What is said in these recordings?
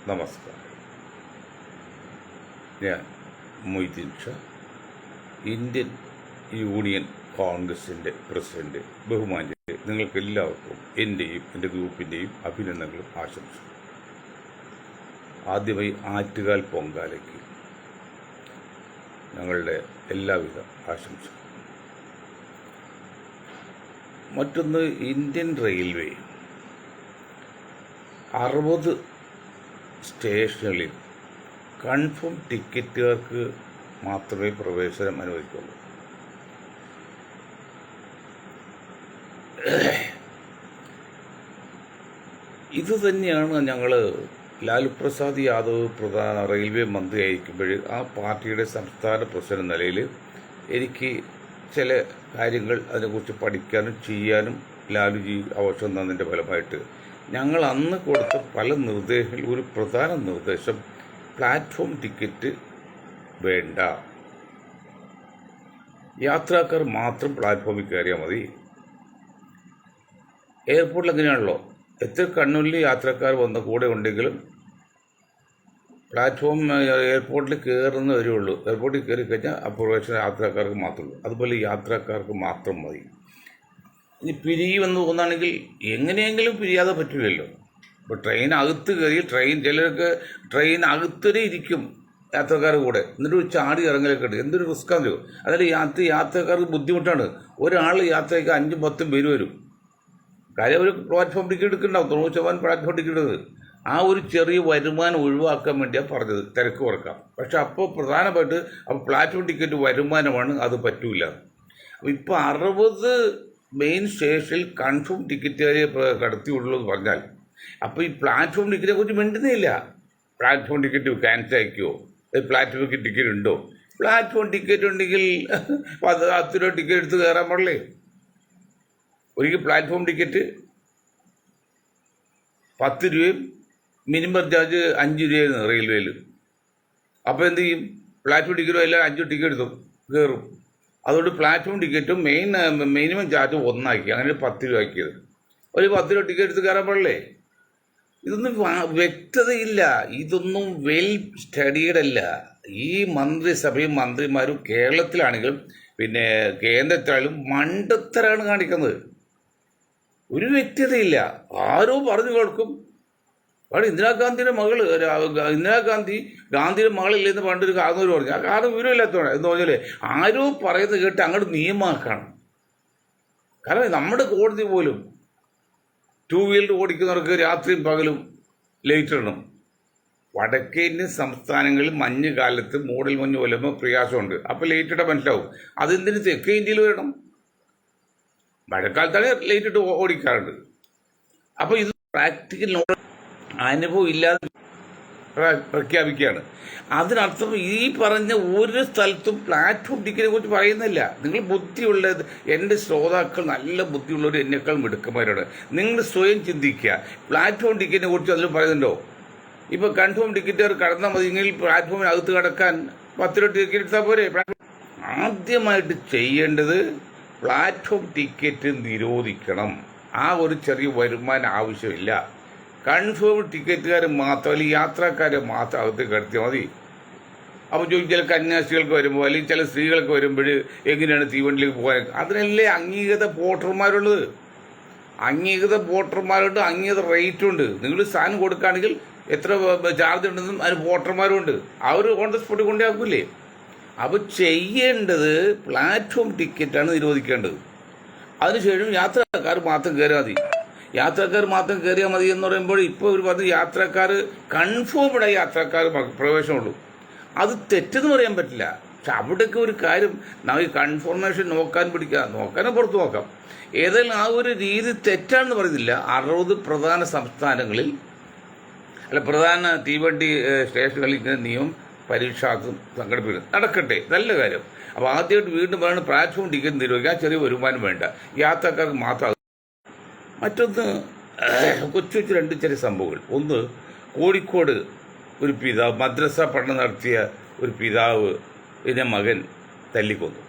നമസ്കാരം. ഞാൻ Moideen Shah, Indian union കോൺഗ്രസിൻ്റെ പ്രസിഡന്റ്. ബഹുമാന്യരെ, നിങ്ങൾക്കെല്ലാവർക്കും എൻ്റെയും എൻ്റെ ഗ്രൂപ്പിൻ്റെയും അഭിനന്ദനങ്ങളും ആശംസിക്കുന്നു. ആദ്യമായി ആറ്റുകാൽ പൊങ്കാലയ്ക്ക് ഞങ്ങളുടെ എല്ലാവിധ ആശംസകളും. മറ്റൊന്ന്, ഇന്ത്യൻ റെയിൽവേ 60 സ്റ്റേഷനുകളിൽ കൺഫേം ടിക്കറ്റുകാർക്ക് മാത്രമേ പ്രവേശനം അനുവദിക്കുള്ളൂ. ഇത് തന്നെയാണ് ഞങ്ങൾ ലാലു പ്രസാദ് യാദവ് പ്രധാന റെയിൽവേ മന്ത്രിയായിരിക്കുമ്പോൾ ആ പാർട്ടിയുടെ സംസ്ഥാന പ്രസിഡന്റ് നിലയിൽ എനിക്ക് ചില കാര്യങ്ങൾ അതിനെക്കുറിച്ച് പഠിക്കാനും ചെയ്യാനും ലാലുജി അവസരം തന്നതിൻ്റെ ഫലമായിട്ട് ഞങ്ങൾ അന്ന് കൊടുത്ത പല നിർദ്ദേശങ്ങളിൽ ഒരു പ്രധാന നിർദ്ദേശം പ്ലാറ്റ്ഫോം ടിക്കറ്റ് വേണ്ട, യാത്രക്കാർ മാത്രം പ്ലാറ്റ്ഫോമിൽ കയറിയാൽ മതി. എയർപോർട്ടിൽ അങ്ങനെയാണല്ലോ, എത്ര കണ്ണൂരിൽ യാത്രക്കാർ വന്ന കൂടെ ഉണ്ടെങ്കിലും പ്ലാറ്റ്ഫോം എയർപോർട്ടിൽ കയറുന്ന വരെയുള്ളൂ. എയർപോർട്ടിൽ കയറി കഴിഞ്ഞാൽ പ്രവേശനം യാത്രക്കാർക്ക് മാത്രമേ ഉള്ളൂ. അതുപോലെ യാത്രക്കാർക്ക് മാത്രം മതി. ഇനി പിരിയുമെന്ന് തോന്നുകയാണെങ്കിൽ എങ്ങനെയെങ്കിലും പിരിയാതെ പറ്റില്ലല്ലോ. ഇപ്പോൾ ട്രെയിനകത്ത് കയറി ചിലർക്ക് ട്രെയിനകത്തരെ ഇരിക്കും യാത്രക്കാർ കൂടെ, എന്നിട്ട് ചാടി ഇറങ്ങലൊക്കെ ഉണ്ട്. എന്തൊരു റിസ്ക്കാണെന്നോ. അതായത് യാത്രക്കാർക്ക് ബുദ്ധിമുട്ടാണ്. ഒരാൾ യാത്രയ്ക്ക് 5-10 പേര് വരും. കാര്യം ഒരു പ്ലാറ്റ്ഫോം ടിക്കറ്റ് എടുക്കുന്നുണ്ടാവും, 90% പ്ലാറ്റ്ഫോം ടിക്കറ്റ് എടുക്കുന്നത്. ആ ഒരു ചെറിയ വരുമാനം ഒഴിവാക്കാൻ വേണ്ടിയാണ് പറഞ്ഞത്, തിരക്ക് കുറക്കാം. പക്ഷെ അപ്പോൾ പ്രധാനമായിട്ട് പ്ലാറ്റ്ഫോം ടിക്കറ്റ് വരുമാനമാണ്, അത് പറ്റൂല. അപ്പോൾ ഇപ്പോൾ 60 മെയിൻ സ്റ്റേഷനിൽ കൺഫേം ടിക്കറ്റുകാരെ കടത്തിയുള്ളൂ എന്ന് പറഞ്ഞാൽ അപ്പോൾ ഈ പ്ലാറ്റ്ഫോം ടിക്കറ്റിനെ കുറിച്ച് മിണ്ടുന്നില്ല. പ്ലാറ്റ്ഫോം ടിക്കറ്റ് ക്യാൻസൽ ആക്കിയോ, പ്ലാറ്റ്ഫോം ടിക്കറ്റ് ഉണ്ടോ? പ്ലാറ്റ്ഫോം ടിക്കറ്റ് ഉണ്ടെങ്കിൽ 10 രൂപ ടിക്കറ്റ് എടുത്ത് കയറാൻ പാടില്ലേ? ഒരിക്കൽ പ്ലാറ്റ്ഫോം ടിക്കറ്റ് 10 രൂപയും മിനിമം ചാർജ് 5 രൂപയായിരുന്നു റെയിൽവേയിൽ. അപ്പോൾ എന്ത് ചെയ്യും? പ്ലാറ്റ്ഫോം ടിക്കറ്റും എല്ലാം 5 ടിക്കറ്റ് എടുത്തും കയറും. അതുകൊണ്ട് പ്ലാറ്റ്ഫോം ടിക്കറ്റും മിനിമം ചാർജ് 1 ആക്കി, അങ്ങനെ 10 രൂപ ആക്കിയത്. ഒരു 10 രൂപ ടിക്കറ്റ് എടുത്ത് കയറാൻ പാടില്ലേ? ഇതൊന്നും വ്യക്തതയില്ല, ഇതൊന്നും വെൽ സ്റ്റഡീഡ് അല്ല. ഈ മന്ത്രിസഭയും മന്ത്രിമാരും കേരളത്തിലാണെങ്കിലും പിന്നെ കേന്ദ്രത്തിലാണെങ്കിലും മണ്ടത്തരാണ് കാണിക്കുന്നത്. ഒരു വ്യക്തതയില്ല. ആരോ പറഞ്ഞു കേൾക്കും. അവിടെ ഇന്ദിരാഗാന്ധിയുടെ ഗാന്ധിയുടെ മകളില്ലെന്ന് പണ്ടൊരു കാർന്നൂർ പറഞ്ഞു. ആ കാരണം വിവരമില്ലാത്തതാണ് എന്ന് പറഞ്ഞാൽ ആരോ പറയുന്നത് കേട്ട് അങ്ങോട്ട് നിയമമാക്കാണ്. കാരണം നമ്മുടെ കോടതി പോലും 2 വീലർ ഓടിക്കുന്നവർക്ക് രാത്രിയും പകലും ലൈറ്റ് ഇടണം. വടക്കേന്ത്യൻ സംസ്ഥാനങ്ങളിൽ മഞ്ഞുകാലത്ത് മൂടൽ മഞ്ഞ് കൊല്ലുമ്പോൾ പ്രയാസമുണ്ട്. അപ്പോൾ ലൈറ്റ് ഇടാൻ മനസ്സിലാവും. അതെന്തിന് തെക്കേ ഇന്ത്യയിൽ വരണം? മഴക്കാലത്താണ് ലൈറ്റ് ഇട്ട് ഓടിക്കാറുണ്ട്. അപ്പോൾ ഇത് പ്രാക്ടിക്കൽ അനുഭവം ഇല്ലാതെ പ്രഖ്യാപിക്കുകയാണ്. അതിനർത്ഥം ഈ പറഞ്ഞ ഒരു സ്ഥലത്തും പ്ലാറ്റ്ഫോം ടിക്കറ്റിനെ കുറിച്ച് പറയുന്നില്ല. നിങ്ങൾ ബുദ്ധിയുള്ളത്, എൻ്റെ ശ്രോതാക്കൾ നല്ല ബുദ്ധിയുള്ളവർ എന്നേക്കാൾ മിടുക്കന്മാരാണ്. നിങ്ങൾ സ്വയം ചിന്തിക്കുക. പ്ലാറ്റ്ഫോം ടിക്കറ്റിനെ കുറിച്ച് അതിൽ പറയുന്നുണ്ടോ? ഇപ്പോൾ കൺഫേം ടിക്കറ്റുകാർ കടന്നാൽ മതി, എങ്കിൽ പ്ലാറ്റ്ഫോമിനകത്ത് കടക്കാൻ 10 രൂപ ടിക്കറ്റ് എടുത്താൽ പോരെ? ആദ്യമായിട്ട് ചെയ്യേണ്ടത് പ്ലാറ്റ്ഫോം ടിക്കറ്റ് നിരോധിക്കണം. ആ ഒരു ചെറിയ വരുമാനം ആവശ്യമില്ല. കൺഫേം ടിക്കറ്റുകാർ മാത്രം, അല്ലെങ്കിൽ യാത്രക്കാരെ മാത്രം അകത്ത് കടത്തിയാൽ മതി. അപ്പോൾ ചില കന്യാസ്ത്രീകൾക്ക് വരുമ്പോൾ, അല്ലെങ്കിൽ ചില സ്ത്രീകൾക്ക് വരുമ്പോൾ എങ്ങനെയാണ് തീവണ്ടിയിലേക്ക് പോകാൻ? അതിനല്ലേ അംഗീകൃത പോർട്ടർമാരുള്ളത്. അംഗീകൃത പോർട്ടർമാരുണ്ട്, അംഗീകൃത റേറ്റുണ്ട്. നിങ്ങൾ സാധനം കൊടുക്കുകയാണെങ്കിൽ എത്ര ചാർജ് ഉണ്ടെന്നും അതിന് പോർട്ടർമാരുണ്ട്. അവർ ഓൺ ദ സ്പോട്ട് കൊണ്ടാക്കൂലേ? അപ്പോൾ ചെയ്യേണ്ടത് പ്ലാറ്റ്ഫോം ടിക്കറ്റാണ് നിരോധിക്കേണ്ടത്. അതിനുശേഷം യാത്രക്കാർ മാത്രം കയറിയാൽ മതി. യാത്രക്കാർ മാത്രം കയറിയാൽ മതി എന്ന് പറയുമ്പോൾ ഇപ്പോൾ ഒരു പറഞ്ഞ് യാത്രക്കാർ കൺഫേംഡായി യാത്രക്കാർ പ്രവേശനമുള്ളൂ. അത് തെറ്റെന്ന് പറയാൻ പറ്റില്ല. പക്ഷെ അവിടെയൊക്കെ ഒരു കാര്യം, നമ്മൾ ഈ കൺഫർമേഷൻ നോക്കാനും പുറത്ത് നോക്കാം. ഏതായാലും ആ ഒരു രീതി തെറ്റാണെന്ന് പറയുന്നില്ല. 60 പ്രധാന സംസ്ഥാനങ്ങളിൽ പ്രധാന തീവണ്ടി സ്റ്റേഷനുകളിൽ ഇങ്ങനെ നിയമം പരീക്ഷാർത്ഥം സംഘടിപ്പിക്കുന്നത് നടക്കട്ടെ, നല്ല കാര്യം. അപ്പോൾ ആദ്യമായിട്ട് വീണ്ടും പറയുന്നത് പ്ലാറ്റ്ഫോം ടിക്കറ്റ് നിരോധിക്കാൻ ചെറിയ വരുമാനം വേണ്ട, യാത്രക്കാർക്ക് മാത്രം. മറ്റൊന്ന്, കൊച്ചു 2 ചെറിയ സംഭവങ്ങൾ. ഒന്ന്, കോഴിക്കോട് ഒരു പിതാവ് മദ്രസ പഠനം നടത്തിയ ഒരു പിതാവ് മകൻ തല്ലിക്കൊന്നു.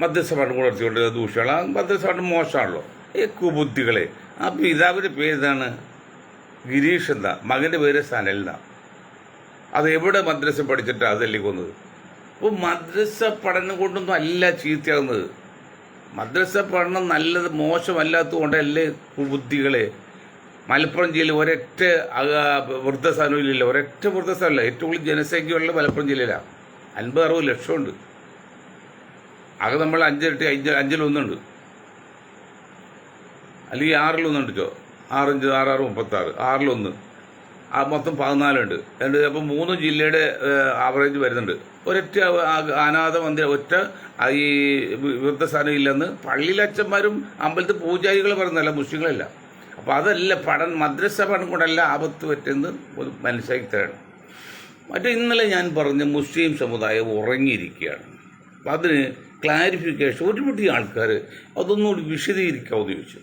മദ്രസ പഠനം നടത്തിക്കൊണ്ട് ദൂഷ്യമാണ്. മദ്രസ പഠനം മോശമാണല്ലോ. കുബുദ്ധികളെ. ആ പിതാവിൻ്റെ പേരെന്താണ്? ഗിരീഷ് എന്നാ, മകൻ്റെ പേര് സനൽ എന്നാ. അത് എവിടെ മദ്രസ പഠിച്ചിട്ടാണ് അതല്ലേ കൊന്നത്? അപ്പോൾ മദ്രസ പഠനം കൊണ്ടൊന്നും അല്ല ചീത്തയാകുന്നത്. മദ്രസ പഠനം നല്ലത് മോശമല്ലാത്തത് കൊണ്ടല്ലേ ബുദ്ധികളെ. മലപ്പുറം ജില്ലയിൽ ഒരൊറ്റ വൃദ്ധസ്ഥാനവും ഇല്ലല്ലോ, ഒരൊറ്റ വൃദ്ധസ്ഥാനമില്ല. ഏറ്റവും കൂടുതൽ ജനസംഖ്യയുള്ള മലപ്പുറം ജില്ലയിലാണ്. 50-60 ലക്ഷമുണ്ട്. ആകെ നമ്മൾ 5-1 അല്ലെങ്കിൽ 6-1 6-5 6-6 36 6-1 മൊത്തം 14 ഉണ്ട്. അപ്പോൾ 3 ജില്ലയുടെ ആവറേജ് വരുന്നുണ്ട്. ഒരൊറ്റ അനാഥ മന്ദിരം, ഒറ്റ ഈ വൃദ്ധസ്ഥാനം ഇല്ലെന്ന് പള്ളിയിലെ അച്ഛന്മാരും അമ്പലത്തിൽ പൂജാരികൾ പറയുന്നതല്ല, മുസ്ലിങ്ങളല്ല. അപ്പോൾ അതല്ല മദ്രസ പഠനം കൊണ്ടല്ല ആപത്ത് പറ്റുന്നത് മനസ്സിലാക്കി തരണം. ഇന്നലെ ഞാൻ പറഞ്ഞ മുസ്ലിം സമുദായം ഉറങ്ങിയിരിക്കുകയാണ്. അപ്പം അതിന് ക്ലാരിഫിക്കേഷൻ ഒരുപാട് ആൾക്കാർ അതൊന്നുകൂടി വിശദീകരിക്കാമെന്ന് ചോദിച്ചു.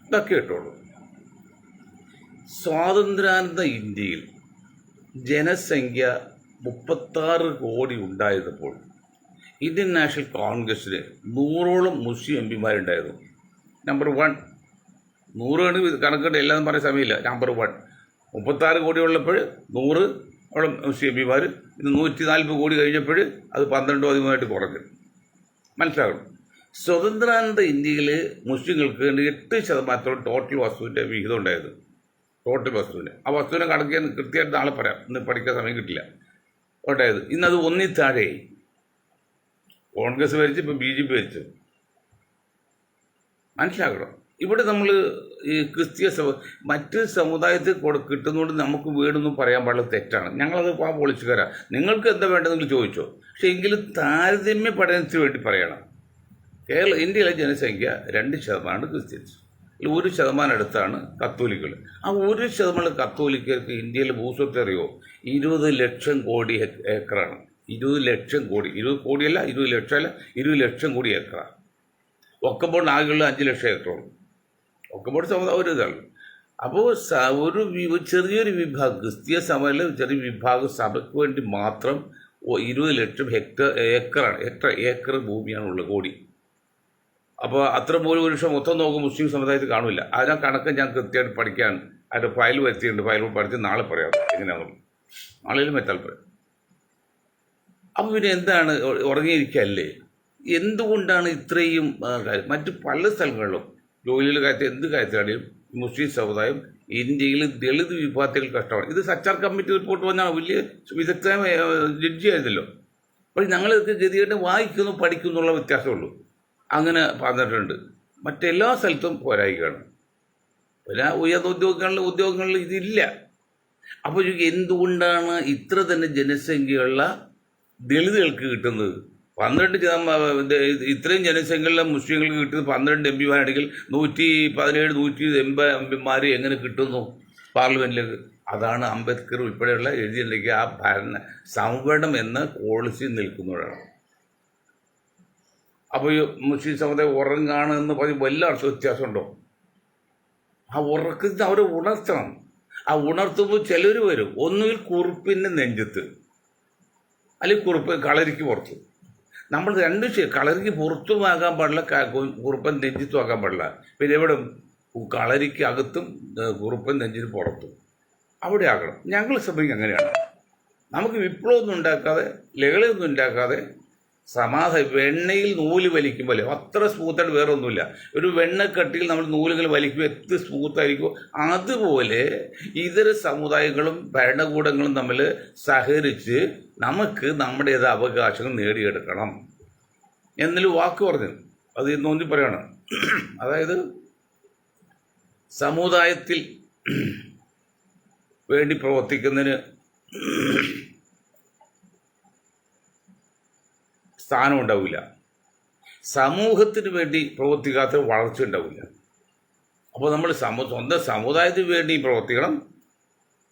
ഇതൊക്കെ കേട്ടോളൂ. സ്വാതന്ത്ര്യാനന്തര ഇന്ത്യയിൽ ജനസംഖ്യ 36 കോടി ഉണ്ടായിരുന്നപ്പോൾ ഇന്ത്യൻ നാഷണൽ കോൺഗ്രസ്സിന് 100ഓളം മുസ്ലിം എം പിമാരുണ്ടായിരുന്നു. നമ്പർ 1 100 കണക്കിട്ട് എല്ലാം പറയാൻ സമയമില്ല. നമ്പർ 1 36 കോടി ഉള്ളപ്പോൾ 100 മുസ്ലിം എം പിമാർ. ഇന്ന് 140 കോടി കഴിഞ്ഞപ്പോൾ അത് 12-13 കുറഞ്ഞു. മനസ്സിലാകണം. സ്വതന്ത്രാനന്തര ഇന്ത്യയിൽ മുസ്ലിങ്ങൾക്ക് 8% ടോട്ടൽ വസ്തുവിൻ്റെ വിഹിതം ഉണ്ടായിരുന്നു. ടോട്ടൽ വസ്തുവിന് ആ വസ്തുവിനെ കണക്ക് ചെയ്യാൻ കൃത്യമായിട്ട് നാളെ പറയാം, ഇന്ന് പഠിക്കാൻ സമയം കിട്ടില്ല. ഉണ്ടായത് ഇന്നത് 1 താഴെയായി. കോൺഗ്രസ് ഭരിച്ചു, ഇപ്പം BJP ഭരിച്ചു. മനസ്സിലാക്കണം. ഇവിടെ നമ്മൾ ഈ ക്രിസ്തീയ മറ്റ് സമുദായത്തിൽ കിട്ടുന്നതുകൊണ്ട് നമുക്ക് വീടൊന്നും പറയാൻ പാടില്ല, തെറ്റാണ്. ഞങ്ങളത് പൊളിച്ചുകാരാ. നിങ്ങൾക്ക് എന്താ വേണ്ടത് നിങ്ങൾ ചോദിച്ചോ. പക്ഷെ എങ്കിലും താരതമ്യ പഠനത്തിന് വേണ്ടി പറയണം. ഇന്ത്യയിലെ ജനസംഖ്യ 2% ക്രിസ്ത്യൻസ്, 1% അടുത്താണ് കത്തോലിക്കൽ. ആ 1% കത്തോലിക്കർക്ക് ഇന്ത്യയിലെ ഭൂസ്വത്ത് അറിയോ? 20 ലക്ഷം കോടി ഏക്കറാണ്. 20 ലക്ഷം കോടി, 20 കോടിയല്ല, 20 ലക്ഷമല്ല, 20 ലക്ഷം കോടി ഏക്കറാണ്. ഒക്കമ്പോൾ ആകെയുള്ള 5 ലക്ഷം ഏക്കറുള്ളൂ. ഒക്കമ്പോൾ ഒരു ഇതാണ്. അപ്പോൾ ചെറിയൊരു വിഭാഗം ക്രിസ്തീയ സഭയിലെ ചെറിയ വിഭാഗം സഭയ്ക്ക് വേണ്ടി മാത്രം 20 ലക്ഷം ഏക്കർ ഭൂമിയാണുള്ളത്, കോടി. അപ്പോൾ അത്ര ഭൂരിപക്ഷം മൊത്തം നോക്കും മുസ്ലിം സമുദായത്തിൽ കാണില്ല. അതിനാ കണക്ക് ഞാൻ കൃത്യമായിട്ട് പഠിക്കാൻ അതിൻ്റെ ഫയൽ വരുത്തിയിട്ടുണ്ട്. ഫയൽ പഠിച്ച് നാളെ പറയാം എങ്ങനെയാണെന്ന്. നാളെയും എത്താൽ പറയാം. അപ്പോൾ പിന്നെ എന്താണ് ഉറങ്ങിയിരിക്കല്ലേ? എന്തുകൊണ്ടാണ് ഇത്രയും കാര്യം? മറ്റു പല സ്ഥലങ്ങളിലും ജോലിയുടെ കാര്യത്തിൽ എന്ത് കാര്യത്തിലാണെങ്കിലും മുസ്ലിം സമുദായം ഇന്ത്യയിൽ ദളിത് വിഭാഗത്തിൽ കഷ്ടമാണ്. ഇത് സച്ചാർ കമ്മിറ്റി റിപ്പോർട്ട് വന്നാൽ വലിയ വിദഗ്ധമായ ജഡ്ജിയായിരുന്നല്ലോ. അപ്പോൾ ഞങ്ങളിതൊക്കെ ഗതിയായിട്ട് വായിക്കുന്നു പഠിക്കുന്നു എന്നുള്ള വ്യത്യാസമുള്ളൂ. അങ്ങനെ പറഞ്ഞിട്ടുണ്ട്. മറ്റെല്ലാ സ്ഥലത്തും പോരായിക്കാണ്. പിന്നെ ഉയർന്ന ഉദ്യോഗങ്ങളിൽ ഇതില്ല. അപ്പോൾ എന്തുകൊണ്ടാണ് ഇത്ര തന്നെ ജനസംഖ്യയുള്ള ദളിതുകൾക്ക് കിട്ടുന്നത്? 12 ഇത്രയും ജനസംഖ്യയുള്ള മുസ്ലിങ്ങൾക്ക് കിട്ടുന്നത് 12 MP ആണെങ്കിൽ 117-180 MP എങ്ങനെ കിട്ടുന്നു പാർലമെൻറ്റിലേക്ക്? അതാണ് അംബേദ്കർ ഉൾപ്പെടെയുള്ള എഴുതിയിട്ടുണ്ടെങ്കിൽ ആ സംവരണം എന്ന പോളിസി നിൽക്കുന്നവരാണ്. അപ്പോൾ ഈ മുസ്ലിം സമുദായം ഉറങ്ങാണ് എന്ന് പറഞ്ഞ് വല്ല അർത്ഥ വ്യത്യാസമുണ്ടോ? ആ ഉറക്കത്തിന് അവരെ ഉണർത്തണം. ആ ഉണർത്തുമ്പോൾ ചിലർ വരും, ഒന്നുകിൽ കുറുപ്പിൻ്റെ നെഞ്ചത്ത്, അല്ലെങ്കിൽ കുറുപ്പ് കളരിക്ക് പുറത്ത്. നമ്മൾ രണ്ടും കളരിക്ക് പുറത്തും ആകാൻ പാടില്ല, കുറുപ്പൻ നെഞ്ചത്തും ആകാൻ പാടില്ല. പിന്നെ എവിടെ? കളരിക്ക് അകത്തും കുറുപ്പൻ നെഞ്ചിന് പുറത്തും അവിടെ ആകണം. ഞങ്ങൾ ശ്രമിക്കും അങ്ങനെയാണ്. നമുക്ക് വിപ്ലവമൊന്നും ഉണ്ടാക്കാതെ, ലഹളയൊന്നും ഉണ്ടാക്കാതെ, വെണ്ണയിൽ നൂല് വലിക്കും പോലെ അത്ര സ്മൂത്തായിട്ട് വേറെ ഒന്നുമില്ല. ഒരു വെണ്ണക്കട്ടിയിൽ നമ്മൾ നൂലുകൾ വലിക്കുമ്പോൾ എത്ര സ്മൂത്തായിരിക്കും, അതുപോലെ ഇതര സമുദായങ്ങളും ഭരണകൂടങ്ങളും തമ്മിൽ സഹകരിച്ച് നമുക്ക് നമ്മുടേത് അവകാശങ്ങൾ നേടിയെടുക്കണം എന്നൊരു വാക്ക് പറഞ്ഞു. അത് നോന്നി പറയണം. അതായത് സമുദായത്തിൽ വേണ്ടി പ്രവർത്തിക്കുന്നതിന് സ്ഥാനം ഉണ്ടാവില്ല, സമൂഹത്തിന് വേണ്ടി പ്രവർത്തിക്കാത്ത വളർച്ച ഉണ്ടാവില്ല. അപ്പോൾ നമ്മൾ സ്വന്തം സമുദായത്തിന് വേണ്ടി പ്രവർത്തിക്കണം,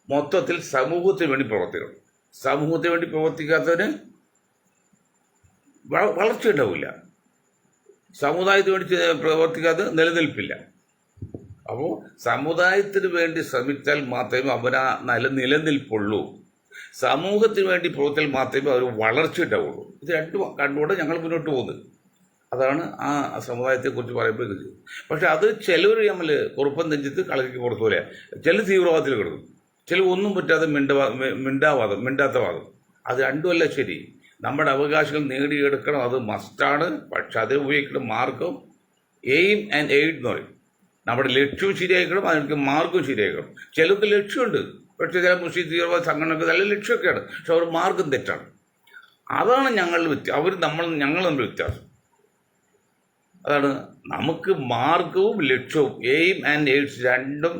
മൊത്തത്തിൽ സമൂഹത്തിന് വേണ്ടി പ്രവർത്തിക്കണം. സമൂഹത്തിന് വേണ്ടി പ്രവർത്തിക്കാത്തതിന് വളർച്ച ഉണ്ടാവില്ല, സമുദായത്തിന് വേണ്ടി പ്രവർത്തിക്കാത്ത നിലനിൽപ്പില്ല. അപ്പോൾ സമുദായത്തിന് വേണ്ടി ശ്രമിച്ചാൽ മാത്രമേ അവന് നിലനിൽപ്പുള്ളൂ. സമൂഹത്തിന് വേണ്ടി പ്രവർത്തിച്ചാൽ മാത്രമേ അവർ വളർച്ച ഉണ്ടാവുള്ളൂ. ഇത് രണ്ടും കണ്ടുകൊണ്ട് ഞങ്ങൾ മുന്നോട്ട് പോകുന്നത്. അതാണ് ആ സമുദായത്തെക്കുറിച്ച് പറയുമ്പോൾ ഇത്. പക്ഷെ അത് ചിലർ നമ്മൾ കുറുപ്പം തെഞ്ചിത്ത് കളരിക്ക് പുറത്തു പോലെ ചില തീവ്രവാദത്തിൽ കിടക്കും, ചില ഒന്നും പറ്റാതെ മിണ്ടാത്ത വാദം. അത് രണ്ടുമല്ല ശരി. നമ്മുടെ അവകാശങ്ങൾ നേടിയെടുക്കണം, അത് മസ്റ്റാണ്. പക്ഷെ അതിന് ഉപയോഗിക്കുന്ന മാർഗം എയിം ആൻഡ് എയ്ഡ് എന്ന് പറയും. നമ്മുടെ ലക്ഷ്യവും ശരിയായിക്കണം, അതിനൊക്കെ മാർഗവും ശരിയാക്കണം. ചിലർക്ക് ലക്ഷ്യമുണ്ട്, പക്ഷേ ചില മുസ്ലിം തീവ്രവാദ സംഘടനക്ക് നല്ല ലക്ഷ്യമൊക്കെയാണ്, പക്ഷെ അവർ മാർഗം തെറ്റാണ്. അതാണ് ഞങ്ങൾ തമ്മിൽ വ്യത്യാസം. അതാണ് നമുക്ക് മാർഗവും ലക്ഷ്യവും എയിം ആൻഡ് എയ്ഡ്സ് രണ്ടും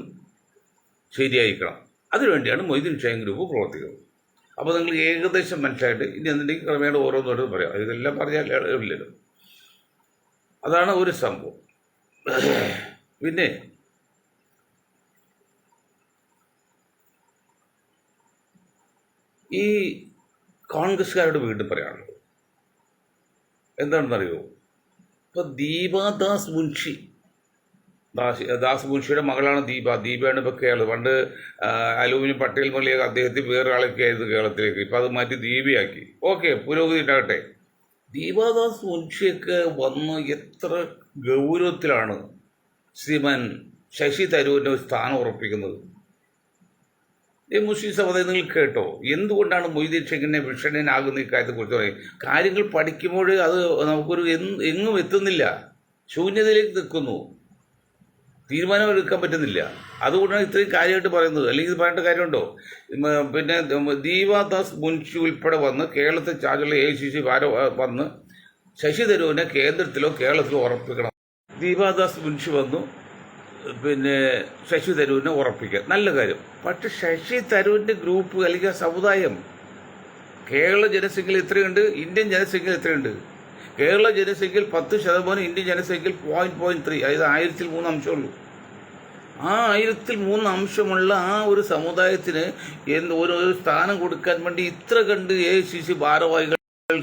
ശരിയായിരിക്കണം. അതിനുവേണ്ടിയാണ് മൊയ്തീൻ ഷാഹിൻ ഗ്രൂപ്പ് പ്രവർത്തിക്കുന്നത്. അപ്പോൾ നിങ്ങൾ ഏകദേശം മനസ്സിലായിട്ട് ഇനി എന്തെങ്കിലും ക്രമേണ ഓരോന്നോരോന്ന് പറയാം. ഇതെല്ലാം പറഞ്ഞാൽ ഇല്ലല്ലോ. അതാണ് ഒരു സംഭവം. പിന്നെ ഈ കോൺഗ്രസ്സുകാരോട് വീണ്ടും പറയാനുള്ളത് എന്താണെന്നറിയോ? ഇപ്പോൾ ദാസ് മുൻഷിയുടെ മകളാണ് ദീപയാണ് ഇപ്പോൾ കേരളം. പണ്ട് അലൂമിനിയം പട്ടേൽ മല്ലിക അദ്ദേഹത്തിന് വേറെ ആളൊക്കെ ആയിരുന്നു കേരളത്തിലേക്ക്. ഇപ്പം അത് മാറ്റി ദീപയാക്കി. ഓക്കെ, പുരോഗതി ഉണ്ടാകട്ടെ. ദാസ് മുൻഷിയൊക്കെ വന്ന് എത്ര ഗൗരവത്തിലാണ് ശ്രീമാൻ ശശി തരൂരിൻ്റെ ഒരു സ്ഥാനം ഉറപ്പിക്കുന്നത്. ഈ മുസ്ലിം സമുദായം നിങ്ങൾ കേട്ടോ, എന്തുകൊണ്ടാണ് മൊയ്തീൻ ഷെയ്ഖിനെ വിഷണനാകുന്ന ഇക്കാര്യത്തെക്കുറിച്ച് പറയും. കാര്യങ്ങൾ പഠിക്കുമ്പോൾ അത് നമുക്കൊരു എങ്ങും എത്തുന്നില്ല, ശൂന്യതയിലേക്ക് നിൽക്കുന്നു, തീരുമാനമെടുക്കാൻ പറ്റുന്നില്ല. അതുകൊണ്ടാണ് ഇത്രയും കാര്യമായിട്ട് പറയുന്നത്. അല്ലെങ്കിൽ ഇത് പറയേണ്ട കാര്യമുണ്ടോ? പിന്നെ ദാസ് മുൻഷി ഉൾപ്പെടെ വന്ന് കേരളത്തിൽ ചാർജുള്ള AICC വന്ന് ശശി തരൂരിനെ കേന്ദ്രത്തിലോ കേരളത്തിലോ ഉറപ്പിക്കണം. ദാസ് മുൻഷി വന്നു, പിന്നെ ശശി തരൂരിനെ ഉറപ്പിക്കുക, നല്ല കാര്യം. പക്ഷെ ശശി തരൂരിൻ്റെ ഗ്രൂപ്പ് അല്ലെങ്കിൽ സമുദായം കേരള ജനസംഖ്യയിൽ എത്രയുണ്ട്, ഇന്ത്യൻ ജനസംഖ്യയിൽ എത്രയുണ്ട്? കേരള ജനസംഖ്യയിൽ 10%, ഇന്ത്യൻ ജനസംഖ്യയിൽ 0.3, അതായത് 1003 അംശമുള്ളൂ. ആ 1003 അംശമുള്ള ആ ഒരു സമുദായത്തിന് ഒരു സ്ഥാനം കൊടുക്കാൻ വേണ്ടി ഇത്ര കണ്ട് AICC ഭാരവാഹികൾ